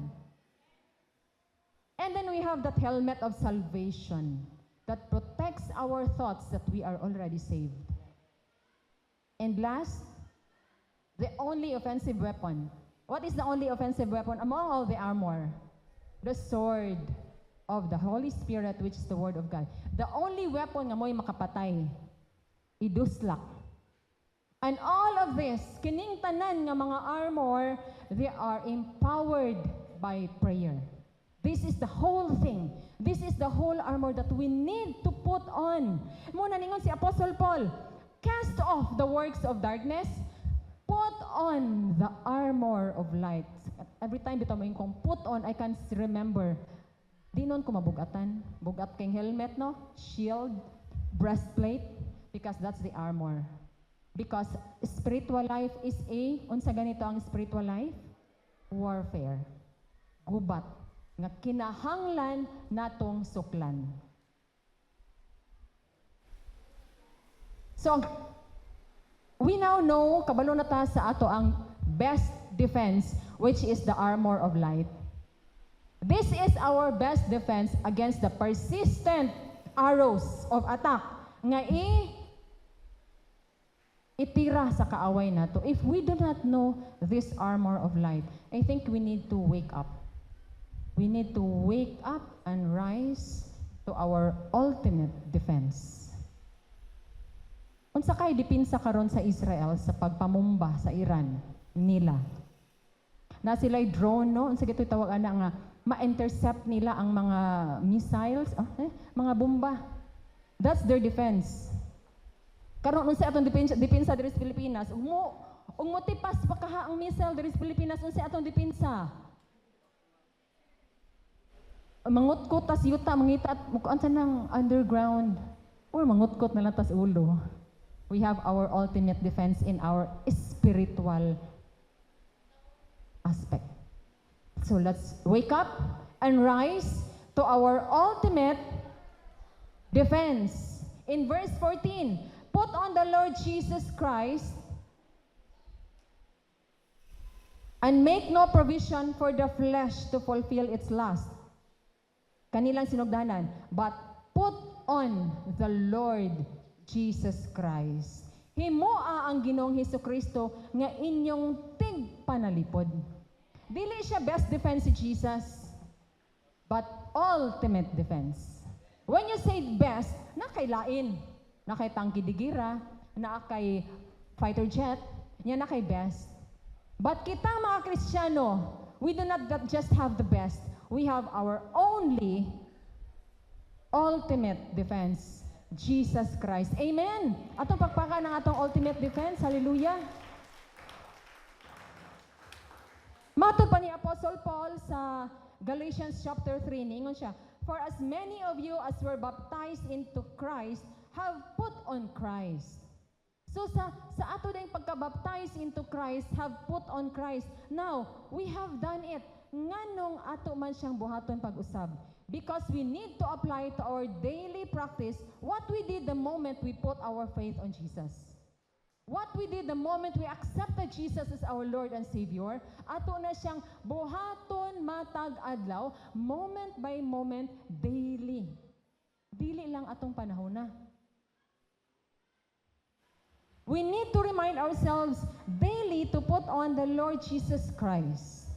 And then we have that helmet of salvation that protects our thoughts that we are already saved. And last, the only offensive weapon. What is the only offensive weapon among all the armor? The sword of the Holy Spirit, which is the Word of God. The only weapon nga mo'y makapatay, iduslak. And all of this, kining tanan nga mga armor, they are empowered by prayer. This is the whole thing. This is the whole armor that we need to put on. Muna ningon si Apostle Paul, cast off the works of darkness, put on the armor of light. Every time bitaw mo yung put on, I can remember, di nun ko mabugatan. Bugat kang helmet, no? Shield, breastplate, because that's the armor. Because spiritual life is unsa ganito ang spiritual life? Warfare. Gubat. Nga kinahanglan natong suklan. So, we now know, kabalo na ta sa ato ang best defense, which is the armor of light. This is our best defense against the persistent arrows of attack nga itira sa kaaway nato. If we do not know this armor of light, I think we need to wake up. We need to wake up and rise to our ultimate defense. Unsa kay dipinsa karon sa Israel sa pagpamumba sa Iran nila? Na sila'y drone, no? Unsa gito'y tawag ana nga ma-intercept nila ang mga missiles, mga bomba. That's their defense. Karon unsa atong depensa diri sa Pilipinas? Ug mo tipas pa kaha ang missile diri sa Pilipinas, unsa atong depensa? Mangutkot tas yuta mangita at mukuan sa nang underground or mangutkot na lang tas ulo. We have our ultimate defense in our spiritual aspect. So let's wake up and rise to our ultimate defense. In verse 14, put on the Lord Jesus Christ and make no provision for the flesh to fulfill its lust. Kanilang sinugdanan, but put on the Lord Jesus Christ. Himoa ang Ginoong Hesukristo nga inyong tigpanalipod. Dili siya best defense si Jesus, but ultimate defense. When you say best, na kay lain, na kay tangki digira, na kay fighter jet, niya na kay best. But kita mga Kristiyano, we do not just have the best, we have our only ultimate defense, Jesus Christ. Amen! Atong pagpaka ng atong ultimate defense, hallelujah! Matod pa ni Apostle Paul sa Galatians chapter 3, ningon siya, for as many of you as were baptized into Christ have put on Christ. So sa ato ding pagka-baptize into Christ, have put on Christ. Now, we have done it. Nganong ato man siyang buhaton pag-usab? Because we need to apply to our daily practice what we did the moment we put our faith on Jesus. What we did the moment we accepted Jesus as our Lord and Savior, ato na siyang buhaton matag adlaw, moment by moment, daily. Dili lang atong panahon na. We need to remind ourselves daily to put on the Lord Jesus Christ.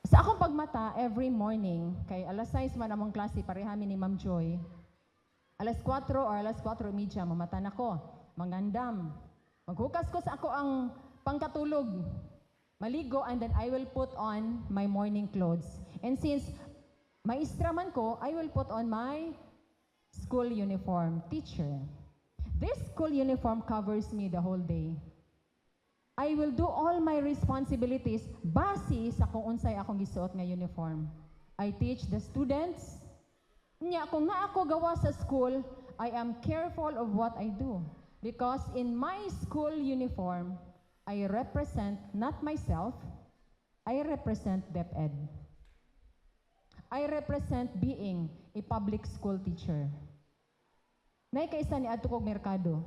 Sa akong pagmata, every morning, kay alas 6 man among klase, parehami ni Ma'am Joy, alas 4 or alas 4:30, mamata na ko, mangandam. Maghukas ko sa ako ang pangkatulog, maligo, and then I will put on my morning clothes. And since maestra man ko, I will put on my school uniform, teacher. This school uniform covers me the whole day. I will do all my responsibilities base sa kung unsay akong gisuot nga uniform. I teach the students. Nya kung na ako gawa sa school, I am careful of what I do. Because in my school uniform, I represent not myself, I represent DepEd. I represent being a public school teacher. Nay kaysa ni adto kog merkado.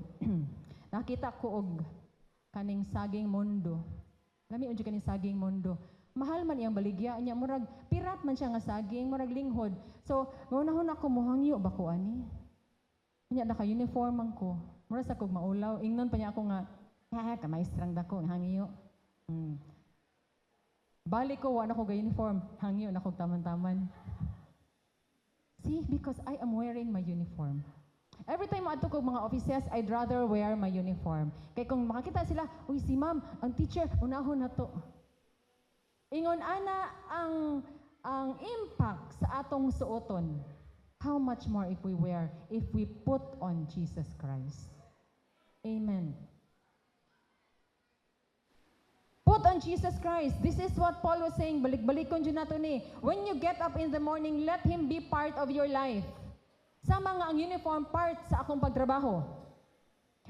Nakita ko og kaning saging mundo. Lami unsa kaning saging mundo. Mahal man iyang baligya nya murag pirat man siya nga saging, murag linghod. So, maunahon ako mohangyo ba ko ani? Nya naka-uniform man ko. Mura sa kog maulaw, ingnon pa niya ako nga, ka maestrang dako hangyo. Balik ko wa na ko ga uniform, hangyo na kog taman-taman. See, because I am wearing my uniform. Every time ato ko mga offices, I'd rather wear my uniform. Kay kung makakita sila, uy si ma'am, ang teacher, unahon na to. Ingon ana ang impact sa atong suoton. How much more if we put on Jesus Christ. Amen. Put on Jesus Christ. This is what Paul was saying. Balik-balikon dyan nato ni. When you get up in the morning, let Him be part of your life. Sama nga ang uniform part sa akong pagtrabaho.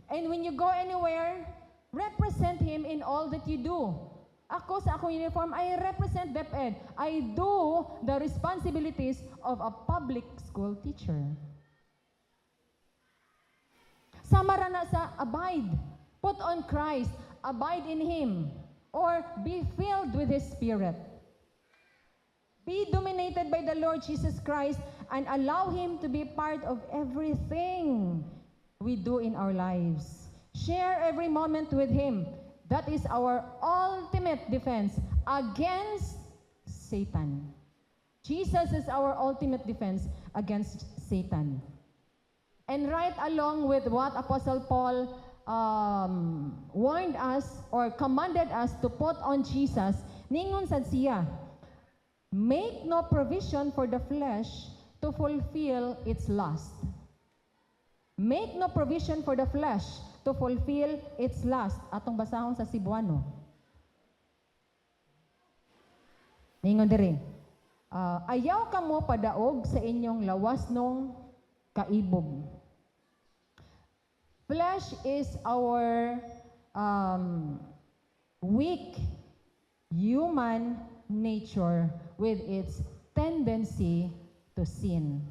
And when you go anywhere, represent Him in all that you do. Ako sa akong uniform, I represent DepEd. I do the responsibilities of a public school teacher. Sama ra na sa abide. Put on Christ, abide in Him, or be filled with His Spirit. Be dominated by the Lord Jesus Christ and allow Him to be part of everything we do in our lives. Share every moment with Him. That is our ultimate defense against Satan. Jesus is our ultimate defense against Satan. And right along with what Apostle Paul warned us or commanded us to put on Jesus, ningon sad siya, make no provision for the flesh to fulfill its lust. Make no provision for the flesh to fulfill its lust. Atong basahon sa Cebuano. Ningon diri, ayaw ka mo padaog sa inyong lawas nung kaibog. Flesh is our weak human nature with its tendency to sin.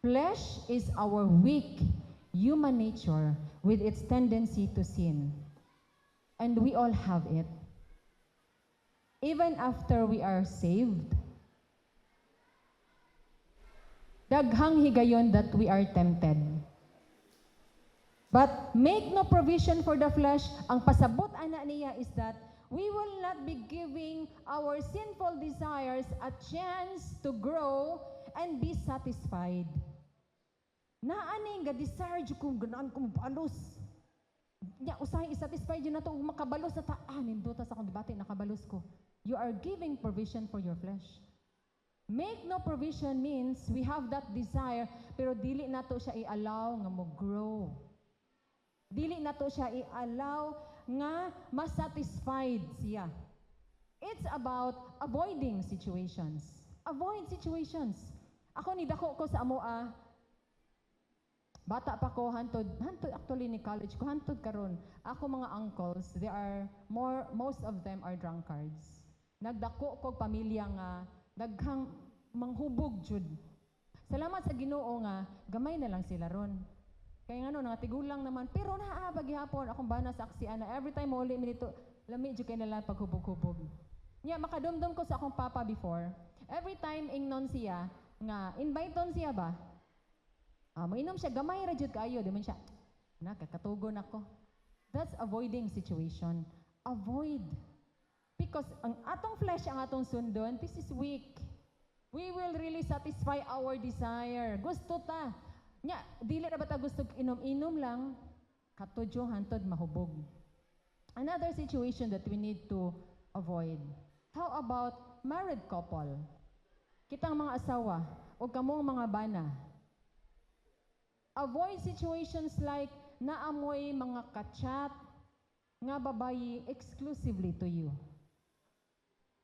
Flesh is our weak human nature with its tendency to sin. And we all have it. Even after we are saved, daghang higayon that we are tempted. But make no provision for the flesh. Ang pasabot ana niya is that we will not be giving our sinful desires a chance to grow and be satisfied. Naani nga desire jud kung ganaan ko mabalos. Nya usahay i-satisfied yun na to makabalos na ta. Nindota sa akong debate nakabalos ko. You are giving provision for your flesh. Make no provision means we have that desire pero dili nato siya i-allow nga mo grow. Dili nato siya i-allow nga masatisfied siya. It's about avoiding situations. Avoid situations. Ako ni dako ko sa amoa, bata pa ko, hantod actually ni college ko, hantod karon. Ako mga uncles, most of them are drunkards. Nagdako ko pamilya nga, daghang manghubog jud. Salamat sa Ginoo nga, gamay na lang sila ron. Kaya nga nangatigulang naman, pero naabag hapon, akong bana sa aksian na every time muli mi dito, lami jud kay nila paghubog-hubog. Nya makadumdum ko sa akong papa before, every time ingnon siya, nga inviteon siya ba? Mainom siya, gamay ra jud kaayo, di man siya, nakakatugon ako. That's avoiding situation. Avoid. Because ang atong flesh, ang atong sundon, this is weak. We will really satisfy our desire. Gusto ta. Nya, dili ra ba ta gusto inom-inom lang, katudyo hantod mahubog. Another situation that we need to avoid. How about married couple? Kitang mga asawa o kamong mga bana. Avoid situations like naamoy mga kachat nga babayi exclusively to you.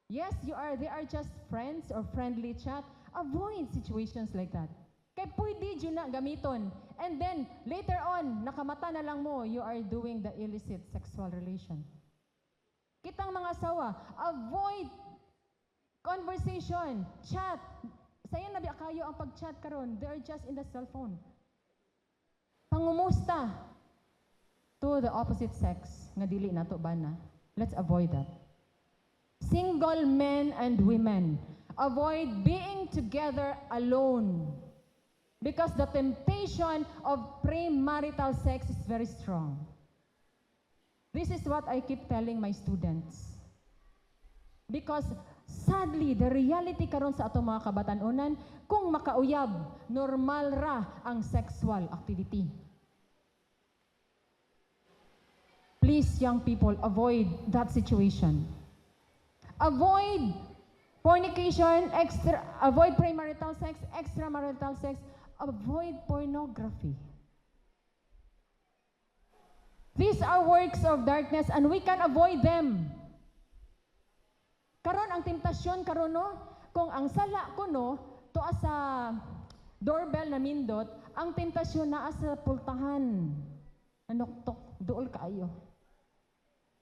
Yes, they are just friends or friendly chat. Avoid situations like that. Kay pwede dyan na gamiton. And then, later on, nakamata na lang mo, you are doing the illicit sexual relation. Kitang mga asawa, avoid conversation, chat. Sayan na kayo ang pag-chat karon. They are just in the cellphone. Pangumusta to the opposite sex, nga dili nato bana. Let's avoid that. Single men and women, avoid being together alone. Because the temptation of premarital sex is very strong. This is what I keep telling my students. Because sadly, the reality karon sa atong mga kabatanunan, kung makauyab, normal ra ang sexual activity. Please, young people, avoid that situation. Avoid fornication, avoid premarital sex, extramarital sex, avoid pornography. These are works of darkness and we can avoid them. Karon ang temptasyon karon no, kung ang sala ko no, tuwa sa doorbell na mindot, ang temptasyon naa sa pultahan. Nanoktok, duol kaayo.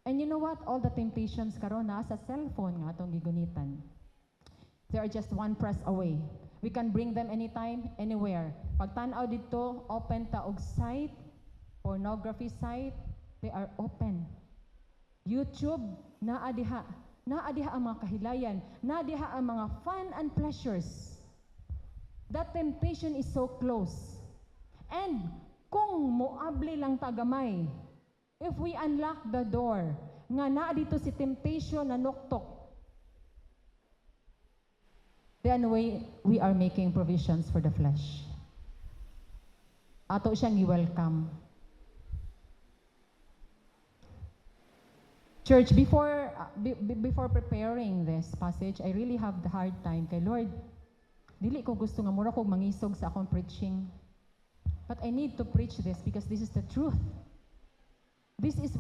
And you know what? All the temptations karon naa sa cellphone nga atong gigunitan. They are just one press away. We can bring them anytime, anywhere. Pag tan-aw dito, open ta og site, pornography site, they are open. YouTube, naa diha ang mga kahilayan, naa diha ang mga fun and pleasures. That temptation is so close. And kung moabli lang tagamay, if we unlock the door, nga naa dito si temptation na noktok, then we are making provisions for the flesh. Ato siyang i-welcome. Church, before preparing this passage, I really have the hard time kay Lord. Dili ko gusto nga mura kog mangisog sa akong preaching. But I need to preach this because this is the truth. This is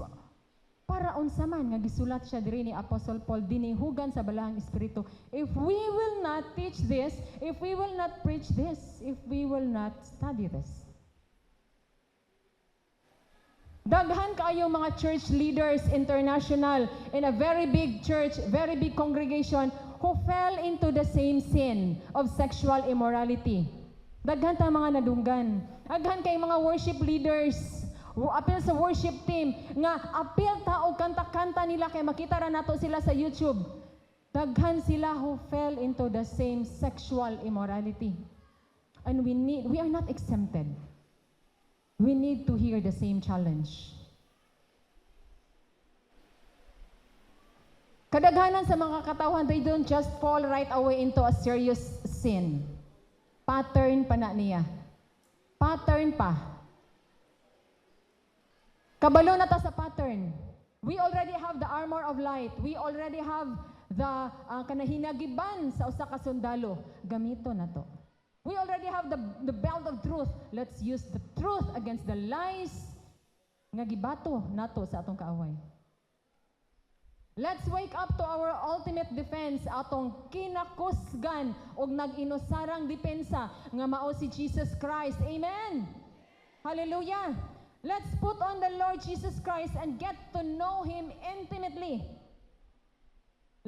para unsa man nga gisulat siya diri ni Apostle Paul dinihugan sa balahang espiritu. If we will not teach this, if we will not preach this, if we will not study this. Daghan kaayo mga church leaders international in a very big church, very big congregation who fell into the same sin of sexual immorality. Daghan ta mga nadunggan. Daghan kay mga worship leaders apil sa worship team nga apil ta og kanta-kanta nila kay makita ra nato sila sa YouTube. Daghan sila who fell into the same sexual immorality. And we are not exempted. We need to hear the same challenge. Kadaghanan sa mga katawhan, they don't just fall right away into a serious sin. Pattern pa na niya. Pattern pa. Kabalo na ta sa pattern. We already have the armor of light. We already have the kanahinagiban sa usa ka sundalo. Gamito na to. We already have the belt of truth. Let's use the truth against the lies nga gibato nato sa atong kaaway. Let's wake up to our ultimate defense, atong kinakusgan og nag-inusarang depensa nga mao si Jesus Christ. Amen. Hallelujah. Let's put on the Lord Jesus Christ and get to know Him intimately.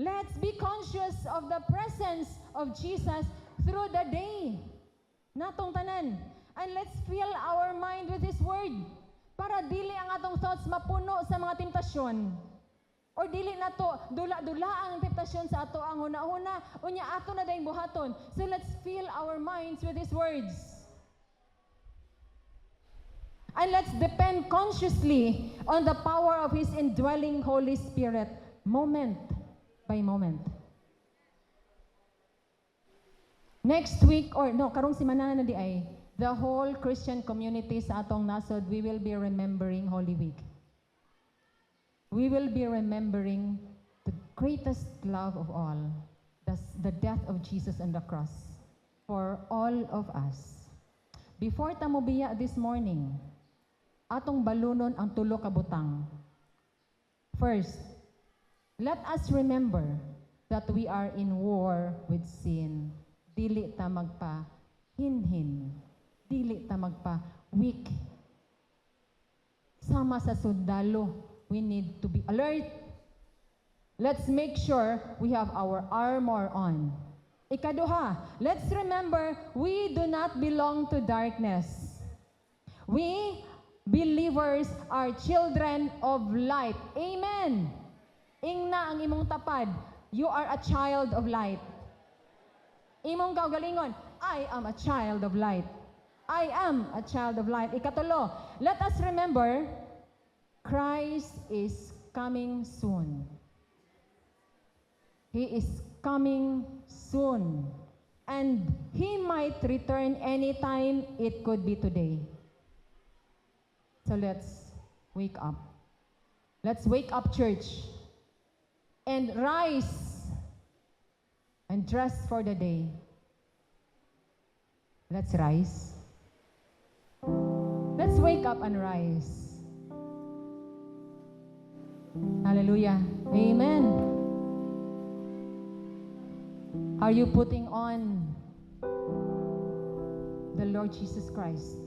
Let's be conscious of the presence of Jesus through the day. Natong tanan. And let's fill our mind with His Word para dili ang atong thoughts mapuno sa mga temptasyon. Or dili na to, dula-dula ang temptasyon sa ato ang huna-huna, unya ato na dayong buhaton. So let's fill our minds with His words. And let's depend consciously on the power of His indwelling Holy Spirit, moment by moment. Next week, karong simana na di ay, the whole Christian community sa atong nasod, we will be remembering Holy Week. We will be remembering the greatest love of all, the death of Jesus on the cross for all of us. Before ta mobiya this morning, atong balunon ang tulo ka butang. First, let us remember that we are in war with sin. Dili ta magpa hinhin. Dili ta magpa weak. Sama sa sundalo, we need to be alert. Let's make sure we have our armor on. Ikaduha, let's remember we do not belong to darkness. We believers are children of light. Amen. Ingna ang imong tapad, you are a child of light. Imong kaugalingon, I am a child of light. I am a child of light. Ikatulo, let us remember, Christ is coming soon. He is coming soon. And He might return anytime. It could be today. So let's wake up. Let's wake up, church. And rise and dress for the day. Let's rise. Let's wake up and rise. Hallelujah. Amen. Are you putting on the Lord Jesus Christ?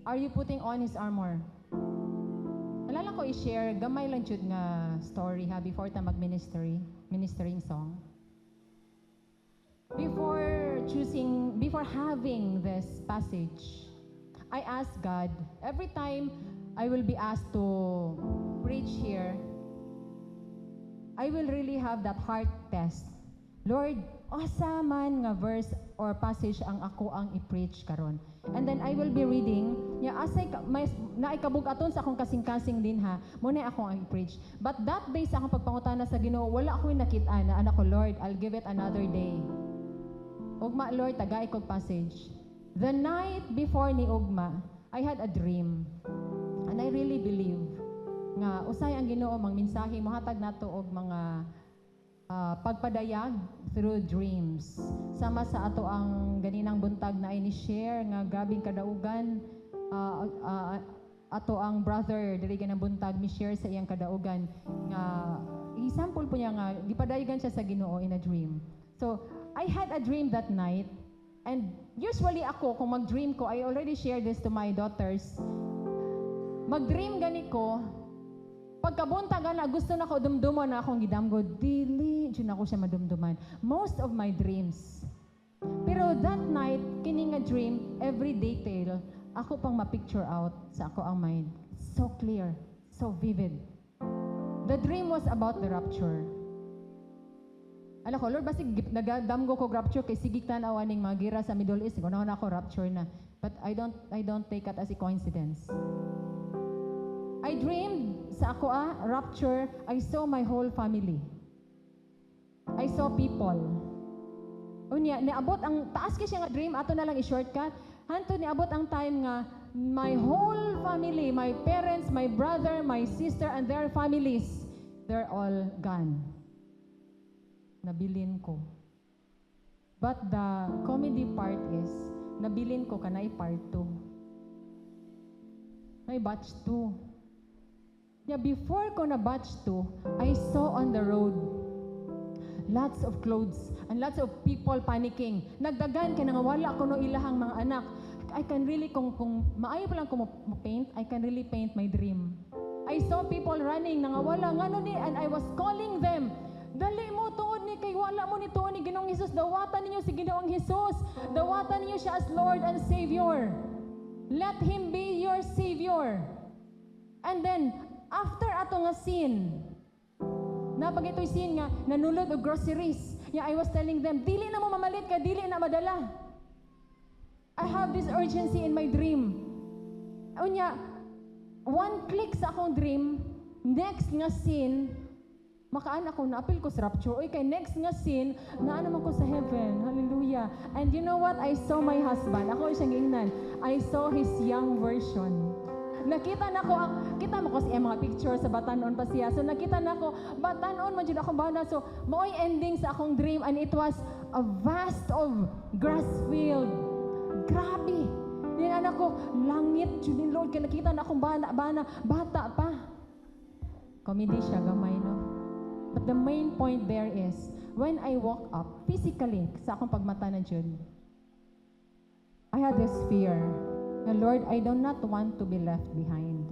Are you putting on His armor? Alala ko i-share, gamay lang jud nga story before ta ministering song. Before having this passage, I ask God, every time I will be asked to preach here, I will really have that heart test. Lord, asa man nga verse or passage ang ako ang i-preach karon. And then I will be reading, nya asay naikabug-aton sa akong kasing-kasing din ha, muna ako ang i-preach. But that day sa akong pagpangutana sa Ginoo, wala ako nakita na anak ko, Lord, I'll give it another day. Ugma, Lord, tagay kog passage. The night before ni Ugma, I had a dream. And I really believe nga usay ang Ginoo mang mensahe mohatag nato og mga pagpadayag through dreams. Sama sa ato ang ganinang buntag na ini-share nga grabing kadaugan, ato ang brother diri ganang buntag mi-share sa iyang kadaugan nga example po niya nga gipadayogan siya sa Ginoo in a dream. So I had a dream that night, and usually ako kung mag-dream ko, I already shared this to my daughters. Mag-dream gani ko, pagkabuntagan na gusto na ko dumduman na akong gidamgod, dili dyan ako siya madumduman. Most of my dreams. Pero that night, kini nga dream, every detail, ako pang ma-picture out sa ako ang mind. So clear, so vivid. The dream was about the rapture. Alam ko, Lord, basig nagadamgo ko rapture kay sigig tanaw aning mga gira sa Middle East, kuno na ako rapture na. But I don't take it as a coincidence. I dreamed sa ako rapture, I saw my whole family. I saw people. Unya, niabot ang taas kasi nga dream, ato na lang i-shortcut. Hanto niabot ang time nga my whole family, my parents, my brother, my sister, and their families, they're all gone. Nabilin ko. But the comedy part is, nabilin ko kanay part 2. May batch 2. Yeah, before ko na batch 2, I saw on the road lots of clothes and lots of people panicking. Nagdagan kay nangawala ko no ilahang mga anak. I can really, kung maayo pa lang ko mo-paint, I can really paint my dream. I saw people running, nangawala, ngano ni, and I was calling them. Dali mo tuod ni kay wala mo ni tuod ni Ginoong Hesus. Dawatan ninyo si Ginoong Hesus. Dawatan ninyo siya as Lord and Savior. Let Him be your Savior. And then, after ato nga scene, napagito'y scene nga, nanulod og groceries. Yeah, I was telling them, dili na mo mamalit ka, dili na madala. I have this urgency in my dream. Unya, one click sa akong dream, next nga scene, makaan ako, naapil ko sa rapture. Oy, kay next nga scene, naan naman ko sa heaven. Hallelujah. And you know what? I saw my husband. Ako siyang ingnan. I saw his young version. Nakita na ko, kita mo ko siya mga picture sa Batanon pa siya. So nakita na ko, Batanon, man akong bana. So, mooy ending sa akong dream, and it was a vast of grass field. Grabe. Yan anak ko, langit, Junin Lord, kaya nakita na akong bana, bata pa. Comedy siya, gamay, no? But the main point there is, when I woke up, physically, sa akong pagmata na Jud, I had this fear. Na Lord, I do not want to be left behind.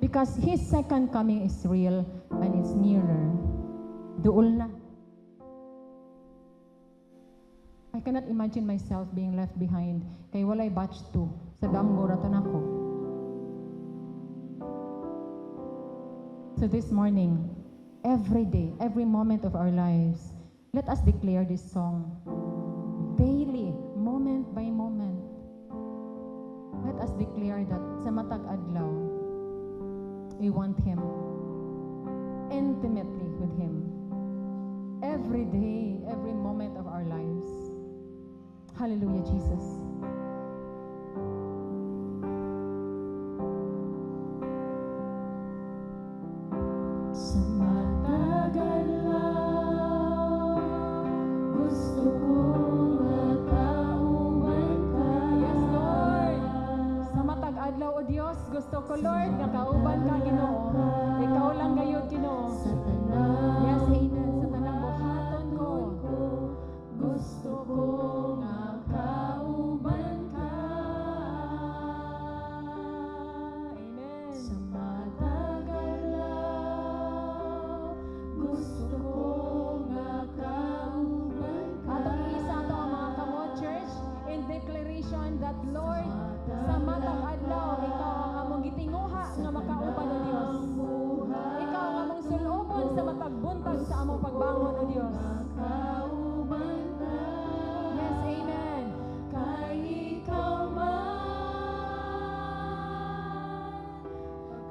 Because His second coming is real and it's nearer. Duol na. I cannot imagine myself being left behind. Kay walay batch 2. Sa damgo raton ako. So this morning, every day, every moment of our lives, let us declare this song. Daily, moment by moment. Let us declare that sa matag adlaw, we want Him. Intimately with Him. Every day, every moment of our lives. Hallelujah, Jesus. Sa matag adlaw, gusto kong makauban ka. Yes, Lord. Sa matag adlaw, O Diyos, gusto ko, Lord, nga kauban ka, Ginoo. Ikaw lang gayud, Ginoo. Sa tanang Yes, Amen. Sa tanang buhaton ko. gusto kong makauban ka. Amen. Sa matag adlaw, gusto kong makauban ka. Atong isa to ang mga kamot, church, in declaration that Lord, sa matag adlaw, ikaw ang among gitinguha nga makauban o Dios. Ikaw ang among sulubon sa matag buntag sa among pagbangon o Dios. Yes, amen. Kay ikaw man,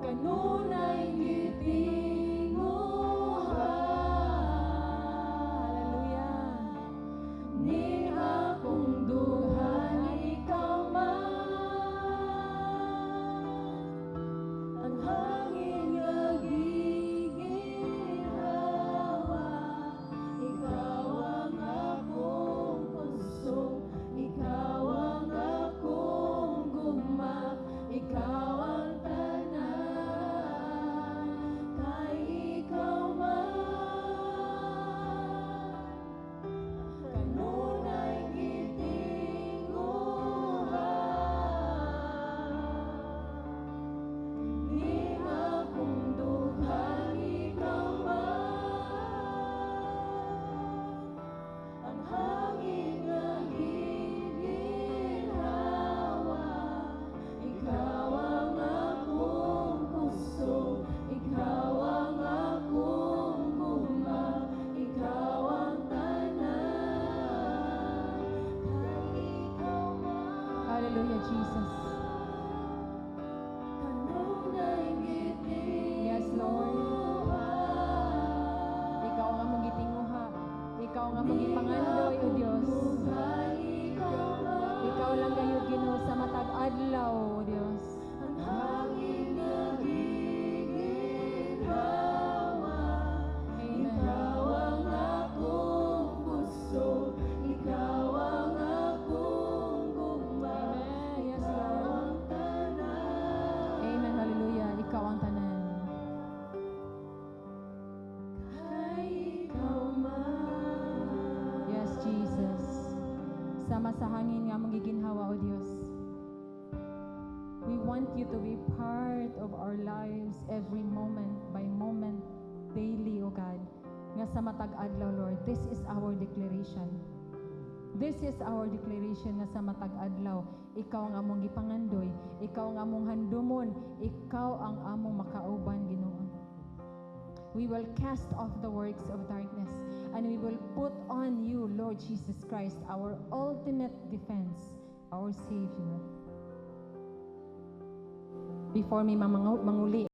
kanunay gitinguha. Hallelujah. Ning akong duhan, ikaw man, ang hangin nga giginhawa. Ikaw ang akong puso, ikaw ang akong gugma, ikaw ang tanan. Kay ikaw man, kanunay gitinguha. Ning akong duhan, ikaw man, ang hangin nga giginhawa. Ikaw ang akong puso, ikaw ang akong gugma, ikaw ang tanan. Kay ikaw man, hallelujah, Jesus. Kanunay gitinguha. Yes, Lord. Ikaw ang among gitinguha. Ikaw ang among gipangandoy, O Dios. Ikaw lang gayud Ginoo sa matag adlaw, O Dios. Ang hangin nga giginhawa. Ikaw ang akong puso, ikaw ang akong gugma. Yes, Lord. Amen, hallelujah. Ikaw ang tanan. Kay ikaw man. Yes, Jesus. Sama sa hangin nga magiginhawa, O Dios. We want you to be part of our lives every moment by moment, daily, O God. Nga sa matag adlaw, Lord, this is our declaration. This is our declaration nga sa matag adlaw, ikaw ang among gipangandoy, ikaw ang among handumon, ikaw ang among makauban, Ginoo. We will cast off the works of darkness and we will put on you, Lord Jesus Christ, our ultimate defense, our Savior. Before me manguli